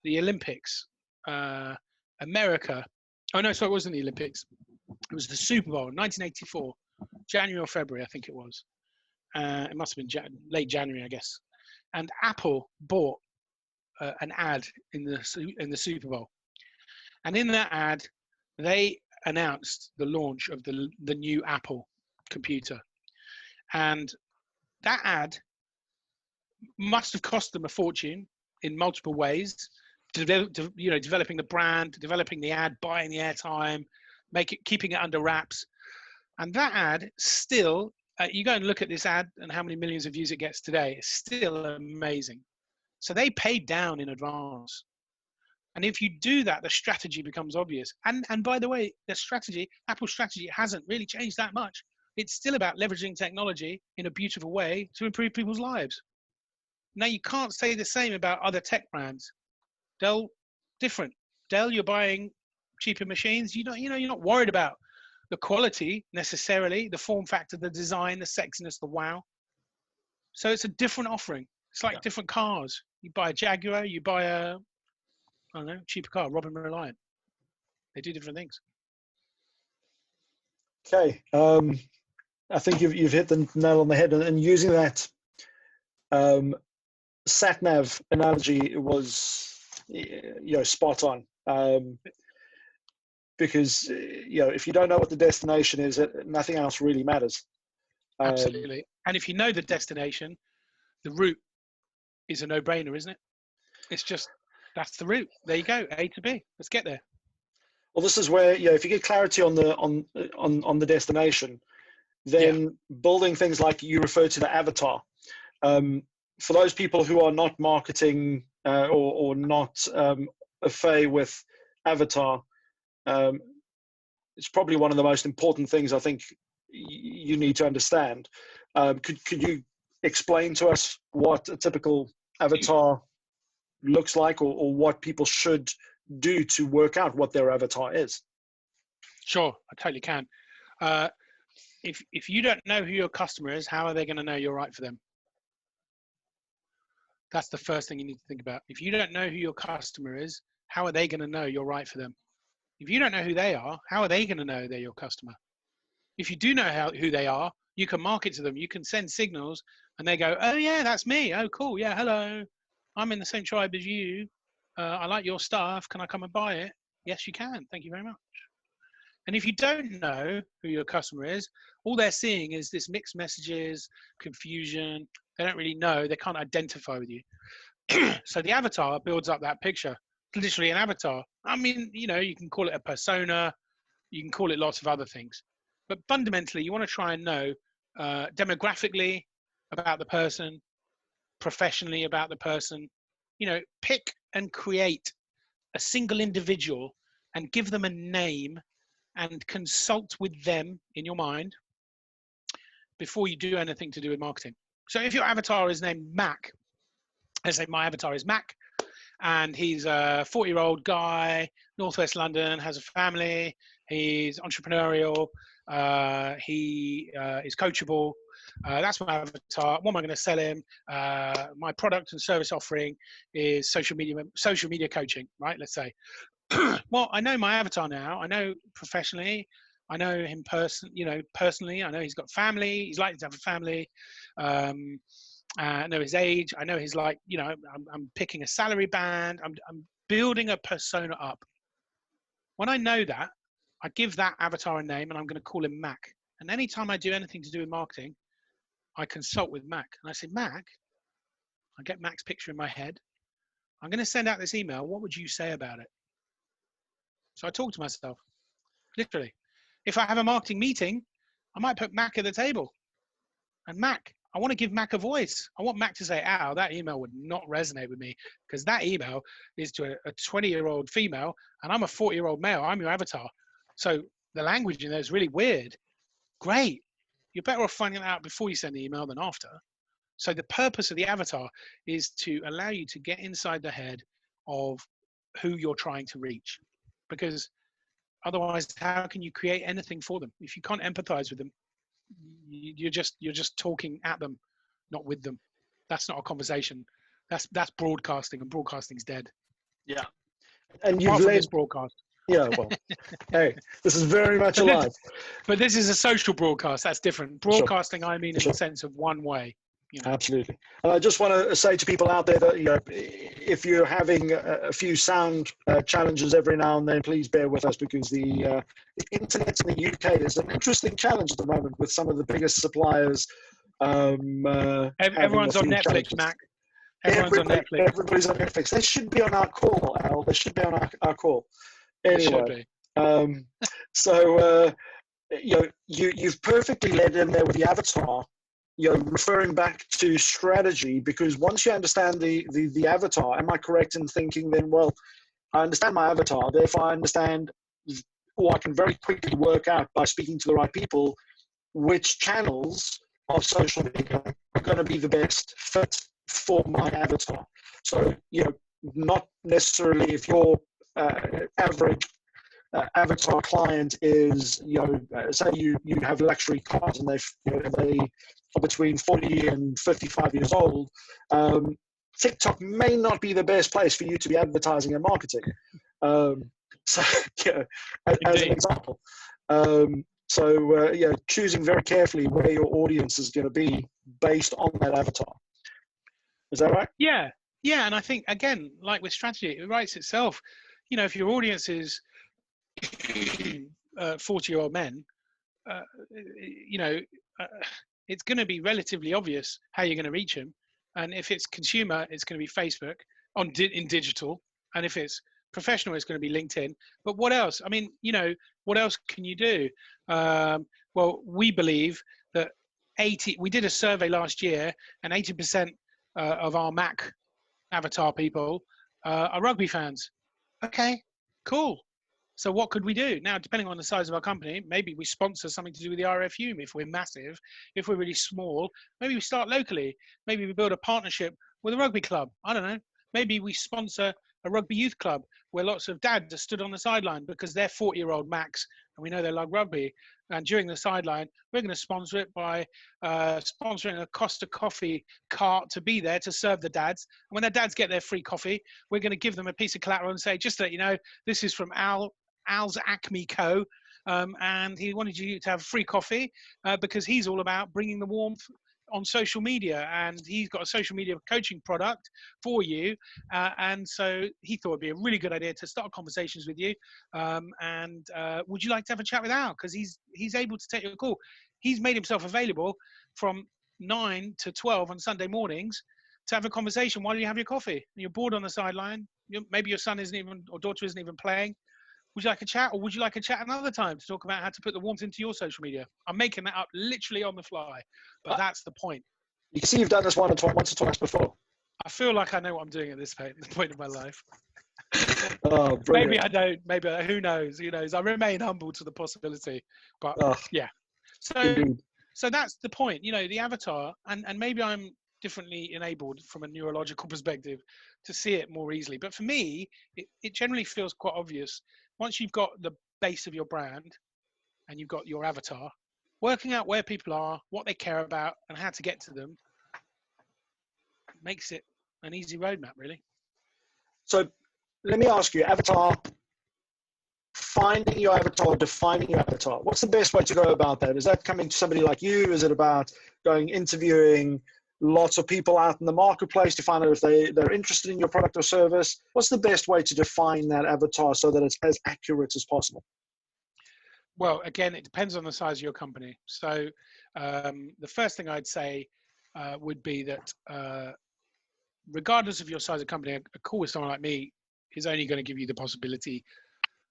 the Olympics, America. Oh no, sorry, it wasn't the Olympics. It was the Super Bowl, 1984, January or February, I think it was. It must have been late January, I guess. And Apple bought an ad in the Super Bowl, and in that ad, they announced the launch of the new Apple computer, and that ad must have cost them a fortune in multiple ways. Developing the brand, developing the ad, buying the airtime, keeping it under wraps, and that ad still. You go and look at this ad and how many millions of views it gets today. It's still amazing. So they paid down in advance. And if you do that, the strategy becomes obvious. And by the way, Apple's strategy hasn't really changed that much. It's still about leveraging technology in a beautiful way to improve people's lives. Now, you can't say the same about other tech brands. Dell, different. Dell, you're buying cheaper machines. You're not worried about the quality necessarily, the form factor, the design, the sexiness, the wow. So it's a different offering. It's like different cars. You buy a Jaguar, you buy a, I don't know, cheaper car, Robin Reliant. They do different things. Okay. I think you've hit the nail on the head, and using that sat nav analogy was spot on. Because if you don't know what the destination is, nothing else really matters. Absolutely. And if you know the destination, the route is a no-brainer, isn't it? It's just, that's the route. There you go, A to B. Let's get there. Well, this is where if you get clarity on the destination, then building things like you refer to the avatar. For those people who are not marketing or not au fait with avatar, it's probably one of the most important things I think you need to understand. Could you explain to us what a typical avatar looks like, or what people should do to work out what their avatar is? Sure, I totally can. If you don't know who your customer is, how are they going to know you're right for them? That's the first thing you need to think about. If you don't know who your customer is, how are they going to know you're right for them? If you don't know who they are, how are they going to know they're your customer? If you do know who they are, you can market to them. You can send signals, and they go, oh yeah, that's me. Oh cool, yeah, hello. I'm in the same tribe as you. I like your stuff. Can I come and buy it? Yes, you can. Thank you very much. And if you don't know who your customer is, all they're seeing is this mixed messages, confusion. They don't really know. They can't identify with you. So the avatar builds up that picture. Literally an avatar. I mean, you can call it a persona. You can call it lots of other things. But fundamentally, you want to try and know demographically about the person, professionally about the person. Pick and create a single individual and give them a name and consult with them in your mind before you do anything to do with marketing. So if your avatar is named Mac, let's say my avatar is Mac, and he's a 40-year-old guy, Northwest London, has a family, he's entrepreneurial, he is coachable. That's my avatar. What am I going to sell him? My product and service offering is social media coaching, right? Let's say. Well, I know my avatar now. I know professionally. I know him personally. I know he's got family. He's likely to have a family. I know his age. I know his I'm picking a salary band. I'm building a persona up. When I know that, I give that avatar a name, and I'm going to call him Mac. And anytime I do anything to do with marketing, I consult with Mac. And I say, Mac, I get Mac's picture in my head. I'm going to send out this email. What would you say about it? So I talk to myself, literally. If I have a marketing meeting, I might put Mac at the table. And Mac, I want to give Mac a voice. I want Mac to say, "Ow, that email would not resonate with me because that email is to a 20-year-old female and I'm a 40-year-old male. I'm your avatar. So the language in there is really weird." Great. You're better off finding it out before you send the email than after. So the purpose of the avatar is to allow you to get inside the head of who you're trying to reach. Because otherwise, how can you create anything for them? If you can't empathize with them, you're just talking at them, not with them. That's not a conversation. That's broadcasting, and broadcasting's dead. Yeah. And Apart from this broadcast. Yeah, well, hey, this is very much alive. But this is a social broadcast. That's different. Broadcasting, sure. I mean, in the sense of one way. You know. Absolutely. And I just want to say to people out there that, you know, if you're having a few sound challenges every now and then, please bear with us, because the internet in the UK is an interesting challenge at the moment with some of the biggest suppliers. Everyone's on Netflix, challenges. Mac. Everyone's on Netflix. Everybody's on Netflix. They should be on our call, Al. They should be on our call. Anyway, so you know, you've perfectly led in there with the avatar. You know, referring back to strategy, because once you understand the avatar, am I correct in thinking then, well, I understand my avatar, therefore I understand, or I can very quickly work out by speaking to the right people which channels of social media are going to be the best fit for my avatar. So, you know, not necessarily if your average avatar client is, you know, say you have luxury cars and they are between 40 and 55 years old, TikTok may not be the best place for you to be advertising and marketing. So, you know, as an example. So, choosing very carefully where your audience is going to be based on that avatar. Is that right? Yeah. Yeah. And I think, again, like with strategy, it writes itself. You know, if your audience is 40-year-old men, it's going to be relatively obvious how you're going to reach them. And if it's consumer, it's going to be Facebook in digital. And if it's professional, it's going to be LinkedIn. But what else? I mean, you know, what else can you do? Well, we believe that we did a survey last year, and 80% of our Mac avatar people are rugby fans. Okay, cool. So what could we do? Now, depending on the size of our company, maybe we sponsor something to do with the RFU if we're massive. If we're really small, maybe we start locally. Maybe we build a partnership with a rugby club. I don't know. Maybe we sponsor a rugby youth club where lots of dads are stood on the sideline because they're 40-year-old Macs and we know they love rugby. And during the sideline, we're going to sponsor it by sponsoring a Costa Coffee cart to be there to serve the dads. And when the dads get their free coffee, we're going to give them a piece of collateral and say, just to let you know, this is from Al's Acme Co. And he wanted you to have free coffee because he's all about bringing the warmth on social media, and he's got a social media coaching product for you. And so he thought it'd be a really good idea to start conversations with you. And would you like to have a chat with Al? Because he's able to take your call. He's made himself available from 9 to 12 on Sunday mornings to have a conversation while you have your coffee. And you're bored on the sideline. Maybe your son isn't even, or daughter isn't even playing. Would you like a chat, or would you like a chat another time to talk about how to put the warmth into your social media? I'm making that up literally on the fly, but that's the point. You can see you've done this once or twice before. I feel like I know what I'm doing at this point in my life. Oh, maybe I don't. Maybe who knows? Who knows? I remain humble to the possibility. But yeah. So that's the point. You know, the avatar, and maybe I'm differently enabled from a neurological perspective to see it more easily. But for me, it generally feels quite obvious. Once you've got the base of your brand and you've got your avatar, working out where people are, what they care about, and how to get to them makes it an easy roadmap, really. So let me ask you, avatar, finding your avatar, defining your avatar. What's the best way to go about that? Is that coming to somebody like you? Is it about going interviewing lots of people out in the marketplace to find out if they're interested in your product or service? What's the best way to define that avatar so that it's as accurate as possible? Well, again, it depends on the size of your company. So the first thing I'd say would be that regardless of your size of company, a call with someone like me is only going to give you the possibility.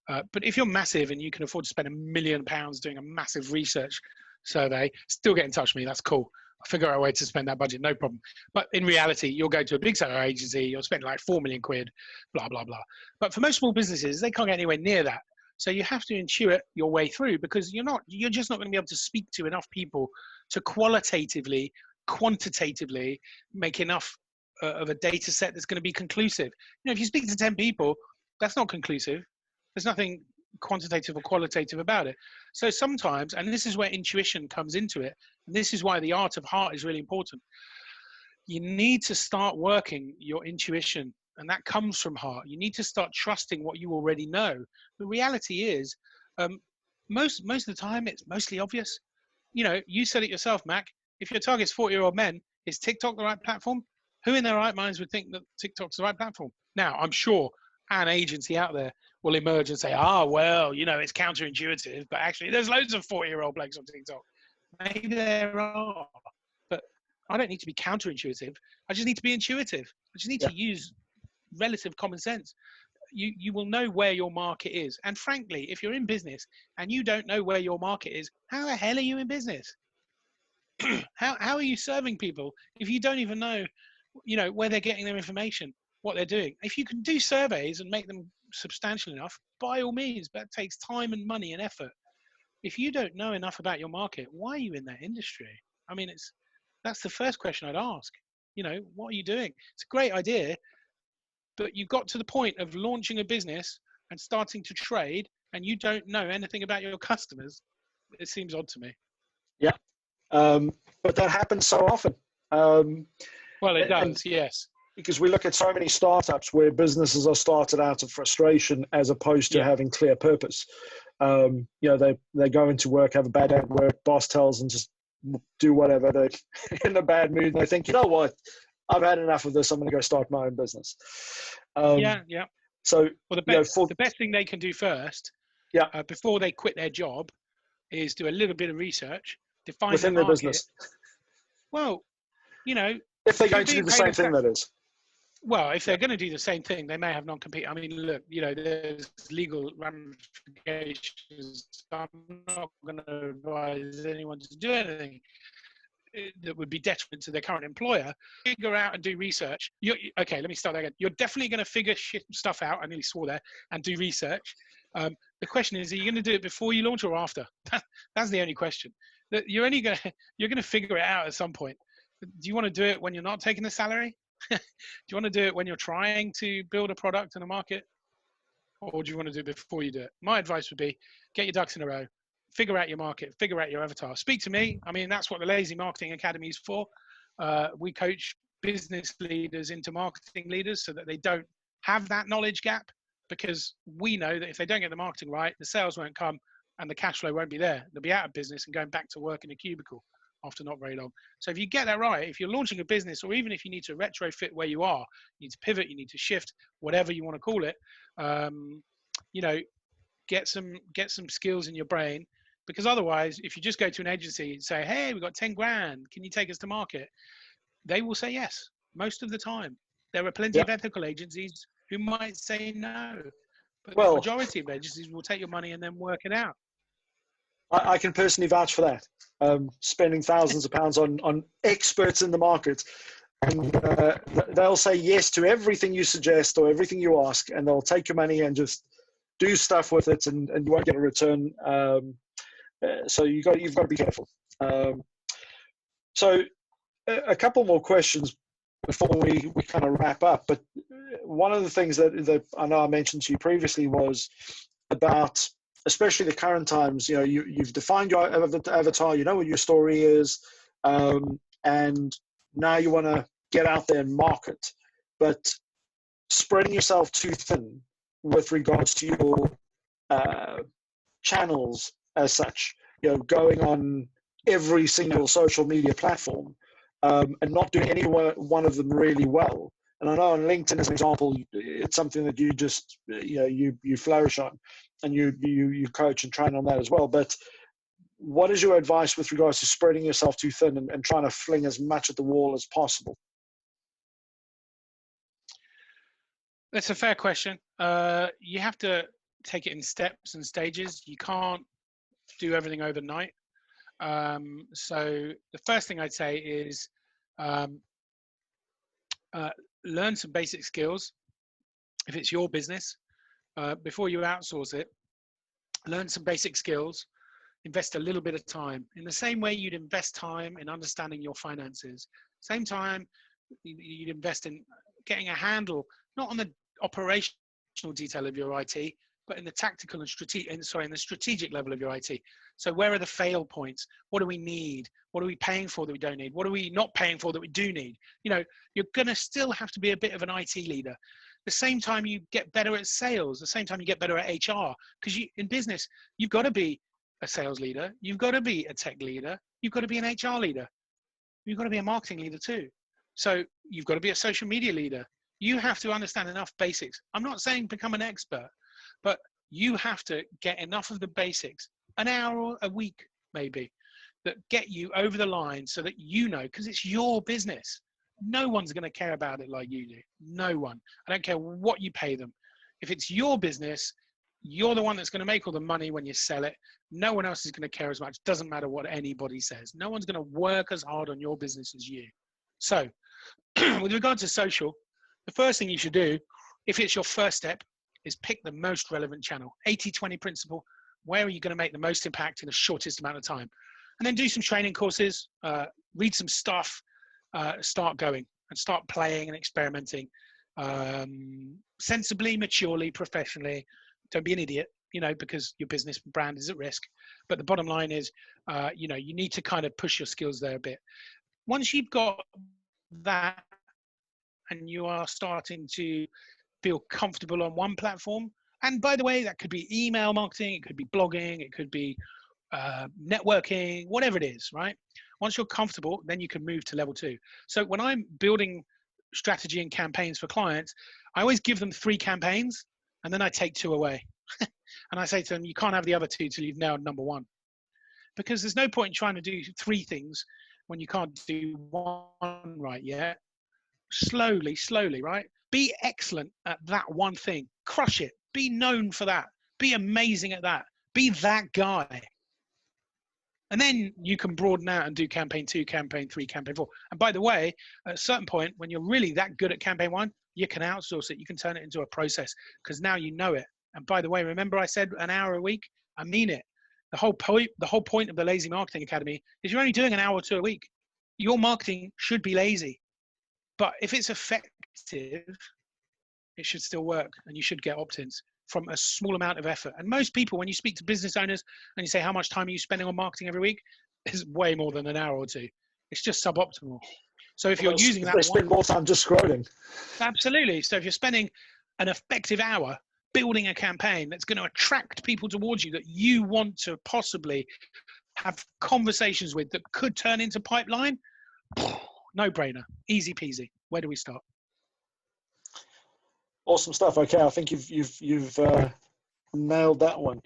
But if you're massive and you can afford to spend £1 million doing a massive research survey, still get in touch with me. That's cool. figure out a way to spend that budget, no problem. But in reality, you'll go to a big seller agency, you'll spend like 4 million quid, blah, blah, blah. But for most small businesses, they can't get anywhere near that. So you have to intuit your way through, because you're just not going to be able to speak to enough people to quantitatively make enough of a data set that's going to be conclusive. If you speak to 10 people, that's not conclusive. There's nothing quantitative or qualitative about it. So sometimes, and this is where intuition comes into it, and this is why the art of heart is really important. You need to start working your intuition, and that comes from heart. You need to start trusting what you already know. The reality is, most of the time, it's mostly obvious. You said it yourself, Mac. If your target's 40-year-old men, is TikTok the right platform? Who in their right minds would think that TikTok's the right platform? Now, I'm sure an agency out there will emerge and say, well, it's counterintuitive, but actually there's loads of 40-year-old blokes on TikTok. Maybe there are, but I don't need to be counterintuitive. I just need to be intuitive. I just need to use relative common sense. You will know where your market is. And frankly, if you're in business and you don't know where your market is, how the hell are you in business? How are you serving people if you don't even know, where they're getting their information, what they're doing? If you can do surveys and make them substantial enough, by all means, but it takes time and money and effort. If you don't know enough about your market, why are you in that industry? I mean, that's the first question I'd ask. What are you doing? It's a great idea, but you've got to the point of launching a business and starting to trade, and you don't know anything about your customers. It seems odd to me. Yeah. But that happens so often. Well, it does, yes. Because we look at so many startups where businesses are started out of frustration as opposed to having clear purpose. They go into work, have a bad day at work, boss tells them just do whatever. They're in a bad mood and they think, you know what, I've had enough of this. I'm going to go start my own business. So, the best thing they can do first, before they quit their job, is do a little bit of research, define within the their market. business. Well, if they're going to do the same thing, that is. Well, if they're going to do the same thing, they may have non-compete. I mean, look, there's legal ramifications. I'm not going to advise anyone to do anything that would be detriment to their current employer. Figure out and do research. Okay, let me start that again. You're definitely going to figure stuff out. I nearly swore there. And do research. The question is, are you going to do it before you launch or after? That's the only question. You're going to figure it out at some point. Do you want to do it when you're not taking the salary? Do you want to do it when you're trying to build a product in a market? Or do you want to do it before you do it? My advice would be get your ducks in a row, figure out your market, figure out your avatar. Speak to me. I mean, that's what the Lazy Marketing Academy is for. We coach business leaders into marketing leaders so that they don't have that knowledge gap, because we know that if they don't get the marketing right, the sales won't come and the cash flow won't be there. They'll be out of business and going back to work in a cubicle after not very long. So if you get that right, if you're launching a business, or even if you need to retrofit where you are, you need to pivot, you need to shift, whatever you want to call it, get some skills in your brain, because otherwise, if you just go to an agency and say, hey, we've got 10 grand, can you take us to market? They will say yes, most of the time. There are plenty of ethical agencies who might say no, but the majority of agencies will take your money and then work it out. I can personally vouch for that. Spending thousands of pounds on experts in the market, and they'll say yes to everything you suggest or everything you ask, and they'll take your money and just do stuff with it, and you won't get a return. So you've got to be careful. So a couple more questions before we kind of wrap up. But one of the things that I know I mentioned to you previously was about, especially the current times, you've defined your avatar, you know what your story is, and now you want to get out there and market, but spreading yourself too thin with regards to your channels as such, going on every single social media platform, and not doing any one of them really well. And I know on LinkedIn, as an example, it's something that you just, you flourish on, and you coach and train on that as well. But what is your advice with regards to spreading yourself too thin and trying to fling as much at the wall as possible? That's a fair question. You have to take it in steps and stages. You can't do everything overnight. So the first thing I'd say is learn some basic skills. If it's your business, before you outsource it, learn some basic skills, invest a little bit of time. In the same way you'd invest time in understanding your finances, same time you'd invest in getting a handle, not on the operational detail of your IT, but in the tactical and in the strategic level of your IT. So where are the fail points? What do we need? What are we paying for that we don't need? What are we not paying for that we do need? You know, you're going to still have to be a bit of an IT leader. The same time you get better at sales, the same time you get better at HR, because in business, you've got to be a sales leader. You've got to be a tech leader. You've got to be an HR leader. You've got to be a marketing leader too. So you've got to be a social media leader. You have to understand enough basics. I'm not saying become an expert, but you have to get enough of the basics, an hour a week maybe, that get you over the line so that you know, because it's your business. No one's going to care about it like you do. No one. I don't care what you pay them. If it's your business, you're the one that's going to make all the money when you sell it. No one else is going to care as much. Doesn't matter what anybody says. No one's going to work as hard on your business as you. So with regard to social, the first thing you should do, if it's your first step, is pick the most relevant channel. 80-20 principle. Where are you going to make the most impact in the shortest amount of time? And then do some training courses, read some stuff, start going and start playing and experimenting sensibly, maturely, professionally. Don't be an idiot, you know, because your business brand is at risk. But the bottom line is, you know, you need to kind of push your skills there a bit. Once you've got that and you are starting to feel comfortable on one platform, and by the way, that could be email marketing, it could be blogging, it could be networking, whatever it is, right? Once you're comfortable, then you can move to level 2. So when I'm building strategy and campaigns for clients, I always give them 3 campaigns and then I take 2 away. And I say to them, you can't have the other 2 till you've nailed number 1. Because there's no point in trying to do 3 things when you can't do 1 right yet. Slowly, right? Be excellent at that one thing. Crush it. Be known for that. Be amazing at that. Be that guy. And then you can broaden out and do campaign 2, campaign 3, campaign 4. And by the way, at a certain point, when you're really that good at campaign 1, you can outsource it. You can turn it into a process because now you know it. And by the way, remember I said an hour a week? I mean it. The whole point of the Lazy Marketing Academy is you're only doing an hour or 2 a week. Your marketing should be lazy. But if it's effective, it should still work and you should get opt-ins from a small amount of effort. And most people, when you speak to business owners and you say, how much time are you spending on marketing every week? It's way more than an hour or 2. It's just suboptimal. So if you're using that, they spend more time just scrolling. Absolutely. So if you're spending an effective hour building a campaign that's going to attract people towards you that you want to possibly have conversations with that could turn into pipeline, no brainer, easy peasy. Where do we start? Awesome stuff. Okay, I think you've nailed that one.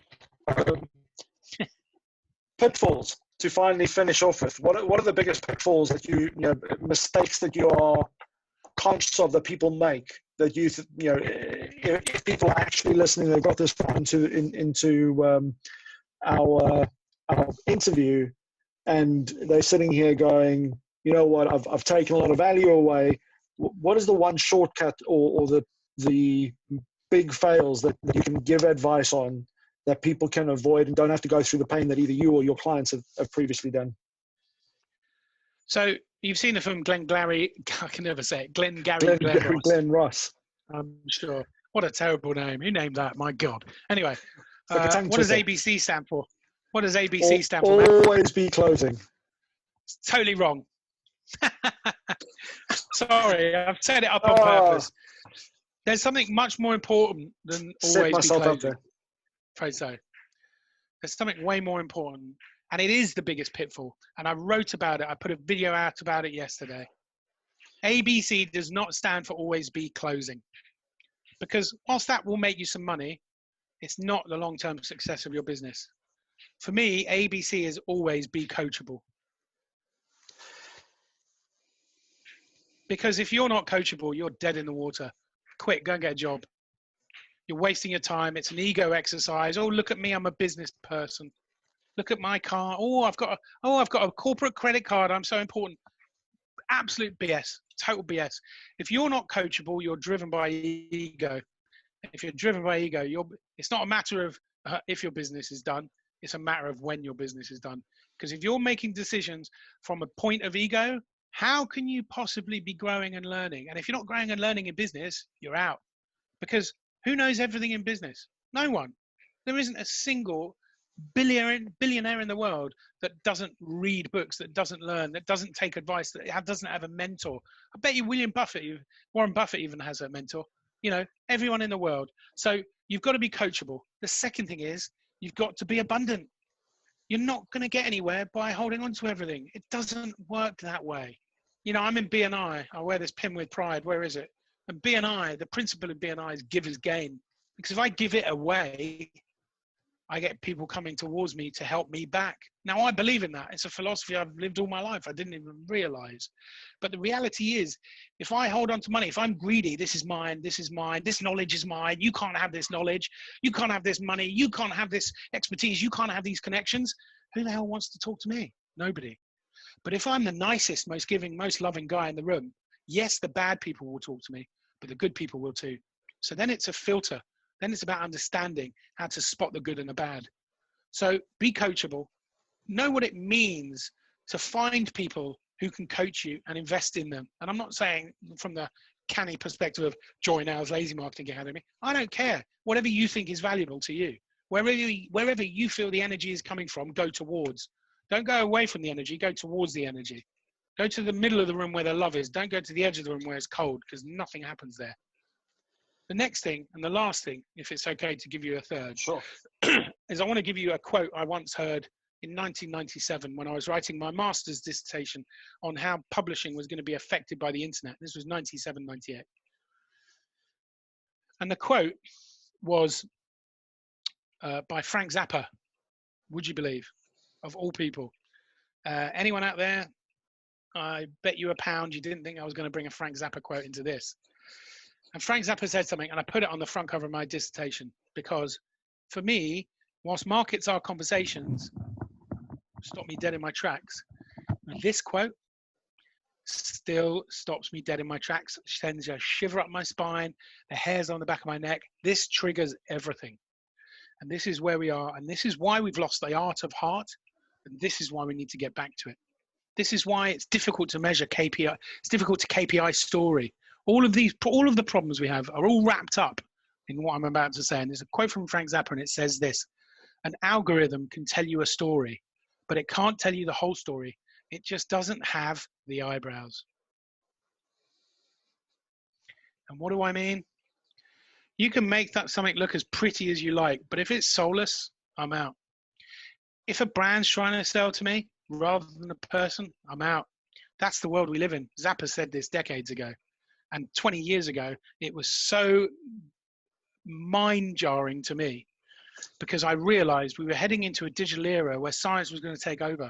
Pitfalls to finally finish off with. What are the biggest pitfalls that you know, mistakes that you are conscious of that people make, that you know, if people are actually listening, they've got this far into our interview, and they're sitting here going, you know what, I've taken a lot of value away. What is the one shortcut or the big fails that you can give advice on that people can avoid and don't have to go through the pain that either you or your clients have previously done? So you've seen the film Glengarry, I can never say it, Glenn Ross. I'm sure. What a terrible name. Who named that? My God. Anyway, what does ABC stand for? What does ABC stand for? Always be closing. It's totally wrong. Sorry, I've set it up on purpose. There's something much more important than always be closing. Afraid so. There's something way more important, and it is the biggest pitfall. And I wrote about it. I put a video out about it yesterday. ABC does not stand for always be closing, because whilst that will make you some money, it's not the long-term success of your business. For me, ABC is always be coachable. Because if you're not coachable, you're dead in the water. Quick, go and get a job. You're wasting your time. It's an ego exercise. Oh, look at me, I'm a business person. Look at my car. Oh, I've got a corporate credit card. I'm so important. Absolute BS, total BS. If you're not coachable, you're driven by ego. If you're driven by ego, it's not a matter of if your business is done. It's a matter of when your business is done. Because if you're making decisions from a point of ego, how can you possibly be growing and learning? And if you're not growing and learning in business, you're out. Because who knows everything in business? No one. There isn't a single billionaire in the world that doesn't read books, that doesn't learn, that doesn't take advice, that doesn't have a mentor. I bet you Warren Buffett even has a mentor. You know, everyone in the world. So you've got to be coachable. The second thing is you've got to be abundant. You're not going to get anywhere by holding on to everything. It doesn't work that way. You know, I'm in BNI. I wear this pin with pride. Where is it? And BNI, the principle of BNI is give is gain. Because if I give it away, I get people coming towards me to help me back. Now, I believe in that. It's a philosophy I've lived all my life. I didn't even realize. But the reality is, if I hold on to money, if I'm greedy, this is mine, this knowledge is mine, you can't have this knowledge, you can't have this money, you can't have this expertise, you can't have these connections, who the hell wants to talk to me? Nobody. But if I'm the nicest, most giving, most loving guy in the room, yes, the bad people will talk to me, but the good people will too. So then it's a filter. Then it's about understanding how to spot the good and the bad. So be coachable. Know what it means to find people who can coach you and invest in them. And I'm not saying from the canny perspective of join ours Lazy Marketing Academy. I don't care. Whatever you think is valuable to you. Wherever you feel the energy is coming from, go towards. Don't go away from the energy, go towards the energy. Go to the middle of the room where the love is. Don't go to the edge of the room where it's cold, because nothing happens there. The next thing, and the last thing, if it's okay to give you a third, Sure. is I want to give you a quote I once heard in 1997 when I was writing my master's dissertation on how publishing was going to be affected by the internet. This was 97, 98. And the quote was by Frank Zappa, would you believe, of all people. Anyone out there? I bet you £1 you didn't think I was going to bring a Frank Zappa quote into this. And Frank Zappa said something, and I put it on the front cover of my dissertation, because for me, whilst markets are conversations, stop me dead in my tracks, this quote still stops me dead in my tracks, sends a shiver up my spine, the hairs on the back of my neck. This triggers everything. And this is where we are, and this is why we've lost the art of heart, and this is why we need to get back to it. This is why it's difficult to measure KPI. It's difficult to KPI story. All of the problems we have are all wrapped up in what I'm about to say. And there's a quote from Frank Zappa, and it says this: an algorithm can tell you a story, but it can't tell you the whole story. It just doesn't have the eyebrows. And what do I mean? You can make that something look as pretty as you like, but if it's soulless, I'm out. If a brand's trying to sell to me rather than a person, I'm out. That's the world we live in. Zappa said this decades ago. And 20 years ago, it was so mind-jarring to me, because I realized we were heading into a digital era where science was going to take over.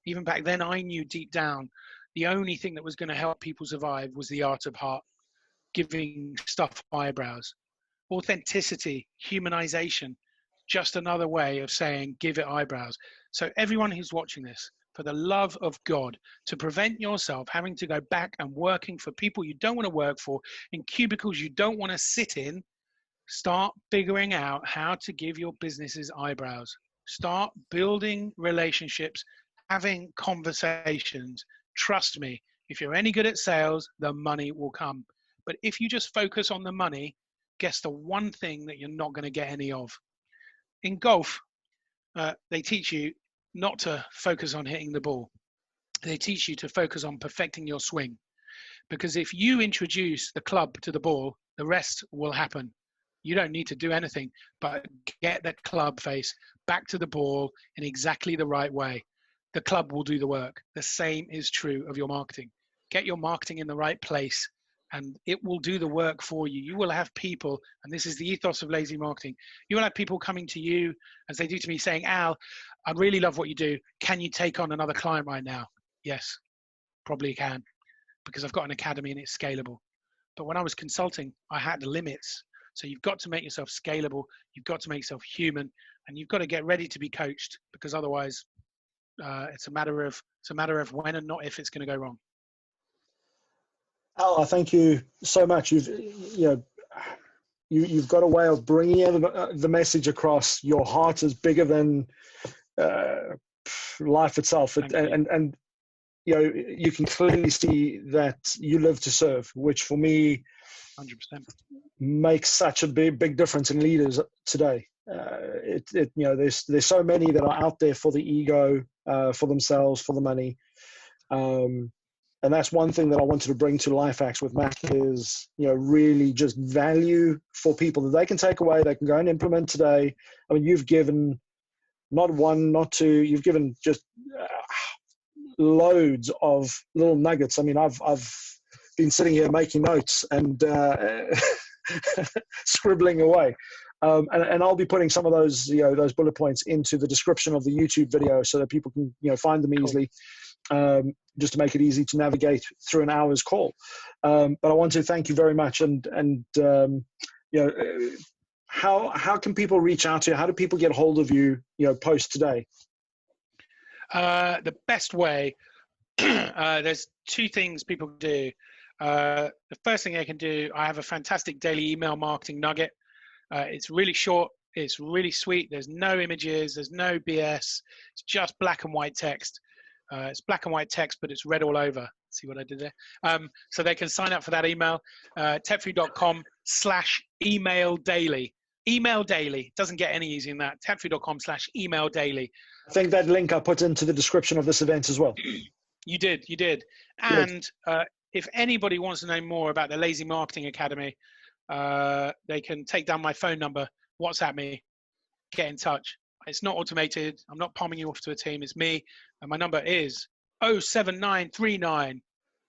Even back then, I knew deep down the only thing that was going to help people survive was the art of heart, giving stuff eyebrows. Authenticity, humanization, just another way of saying give it eyebrows. So everyone who's watching this, for the love of God, to prevent yourself having to go back and working for people you don't want to work for, in cubicles you don't want to sit in, start figuring out how to give your businesses eyebrows. Start building relationships, having conversations. Trust me, if you're any good at sales, the money will come. But if you just focus on the money, guess the one thing that you're not going to get any of. In golf, they teach you not to focus on hitting the ball. They teach you to focus on perfecting your swing. Because if you introduce the club to the ball, the rest will happen. You don't need to do anything but get the club face back to the ball in exactly the right way. The club will do the work. The same is true of your marketing. Get your marketing in the right place, and it will do the work for you. You will have people, and this is the ethos of lazy marketing, you will have people coming to you, as they do to me, saying, Al, I really love what you do. Can you take on another client right now? Yes, probably can, because I've got an academy and it's scalable. But when I was consulting, I had limits. So you've got to make yourself scalable. You've got to make yourself human, and you've got to get ready to be coached, because otherwise it's a matter of when and not if it's going to go wrong. Al, I thank you so much. You've got a way of bringing the message across. Your heart is bigger than life itself, and you can clearly see that you live to serve, which for me 100% makes such a big difference in leaders today. There's so many that are out there for the ego, for themselves, for the money. And that's one thing that I wanted to bring to Life Hacks with Mac is, really just value for people that they can take away, they can go and implement today. I mean, you've given not one, not two, you've given just loads of little nuggets. I mean, I've been sitting here making notes and scribbling away. And I'll be putting some of those, those bullet points into the description of the YouTube video so that people can, find them easily. Just to make it easy to navigate through an hour's call. But I want to thank you very much. And how can people reach out to you? How do people get hold of you, post today? The best way, there's two things people can do. The first thing they can do, I have a fantastic daily email marketing nugget. It's really short. It's really sweet. There's no images. There's no BS. It's just black and white text. It's black and white text, but it's red all over. See what I did there? So they can sign up for that email, tepfer.com/email daily. Email daily. Doesn't get any easier than that. tepfer.com/email daily. I think that link I put into the description of this event as well. You did. And if anybody wants to know more about the Lazy Marketing Academy, they can take down my phone number, WhatsApp me, get in touch. It's not automated. I'm not palming you off to a team. It's me. And my number is 07939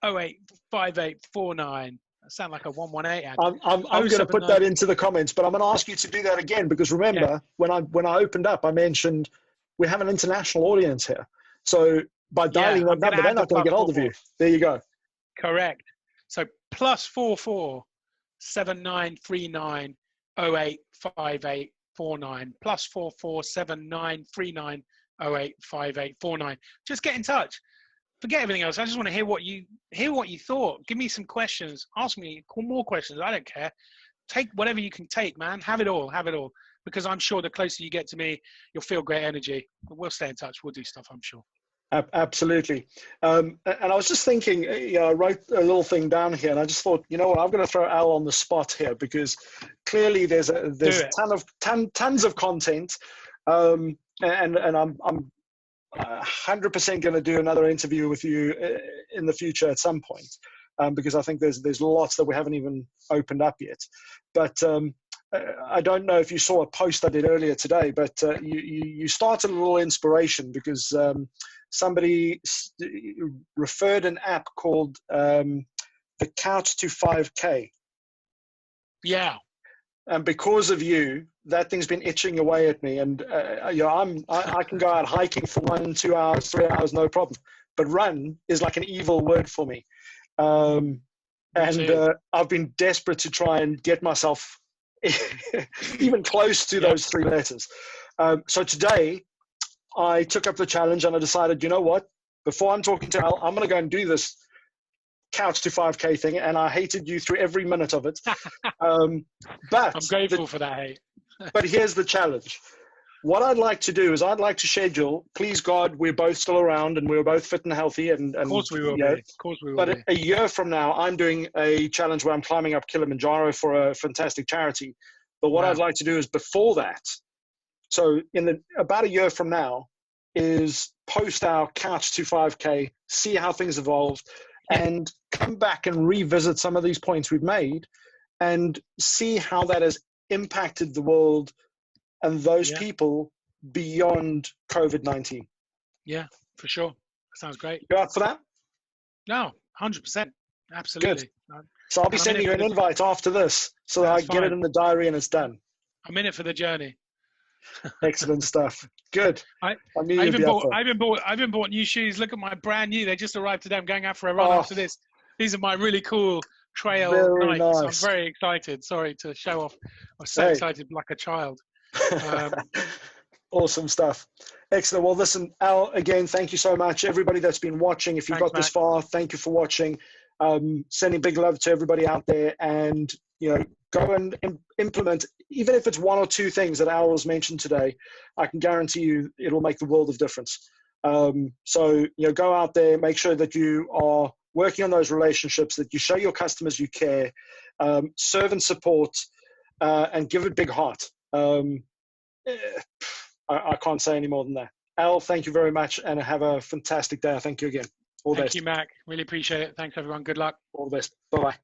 085849. I sound like a 118 ad. I'm going to put that into the comments, but I'm going to ask you to do that again, because remember, when I opened up, I mentioned we have an international audience here. So by dialing that number, they're not going to get hold of you. There you go. Correct. So +44 7939 085849 +44 7939 085849. Just get in touch. Forget everything else. I just want to hear what you thought. Give me some questions. Ask me more questions. I don't care. Take whatever you can take, man. Have it all. Because I'm sure the closer you get to me, you'll feel great energy. We'll stay in touch. We'll do stuff, I'm sure. Absolutely. And I was just thinking, I wrote a little thing down here, and I just thought, what, I'm going to throw Al on the spot here, because clearly there's tons of content, and I'm 100% going to do another interview with you in the future at some point, because I think there's lots that we haven't even opened up yet. But I don't know if you saw a post I did earlier today, but you started a little inspiration, because somebody referred an app called the Couch to 5K. Yeah. And because of you, that thing's been itching away at me. And I can go out hiking for 1, 2 hours, 3 hours, no problem. But run is like an evil word for me. And I've been desperate to try and get myself even close to those 3 letters. So today, I took up the challenge and I decided, you know what? Before I'm talking to Al, I'm going to go and do this Couch to 5K thing, and I hated you through every minute of it. But I'm grateful for that hate. But here's the challenge. What I'd like to do is I'd like to schedule, please God, we're both still around and we're both fit and healthy. And of course we will be. Of course we will but be. A year from now, I'm doing a challenge where I'm climbing up Kilimanjaro for a fantastic charity. But what I'd like to do is before that, so about a year from now, is post our Couch to 5K, see how things evolved, and come back and revisit some of these points we've made and see how that has impacted the world and those people beyond COVID-19. Yeah, for sure. Sounds great. You up for that? No, 100%. Absolutely. Good. So I'll be sending you an invite after this so that I get it in the diary and it's done. I'm in it for the journey. Excellent stuff. Good. I even bought new shoes. Look at my brand new. They just arrived today. I'm going out for a run after this. These are my really cool trail Very nights. I'm nice. very excited. Sorry to show off. I'm so Hey. excited like a child. Awesome stuff. Excellent. Well, listen, Al, again, thank you so much. Everybody that's been watching, if you've Thanks, got this Mac. far, thank you for watching. Sending big love to everybody out there, and go and implement, even if it's one or two things that Al has mentioned today. I can guarantee you it'll make the world of difference. So go out there, make sure that you are working on those relationships, that you show your customers you care, serve and support, and give a big heart. I can't say any more than that. Al, thank you very much, and have a fantastic day. Thank you again. All the Thank best. you, Mac. Really appreciate it. Thanks, everyone. Good luck. All the best. Bye-bye.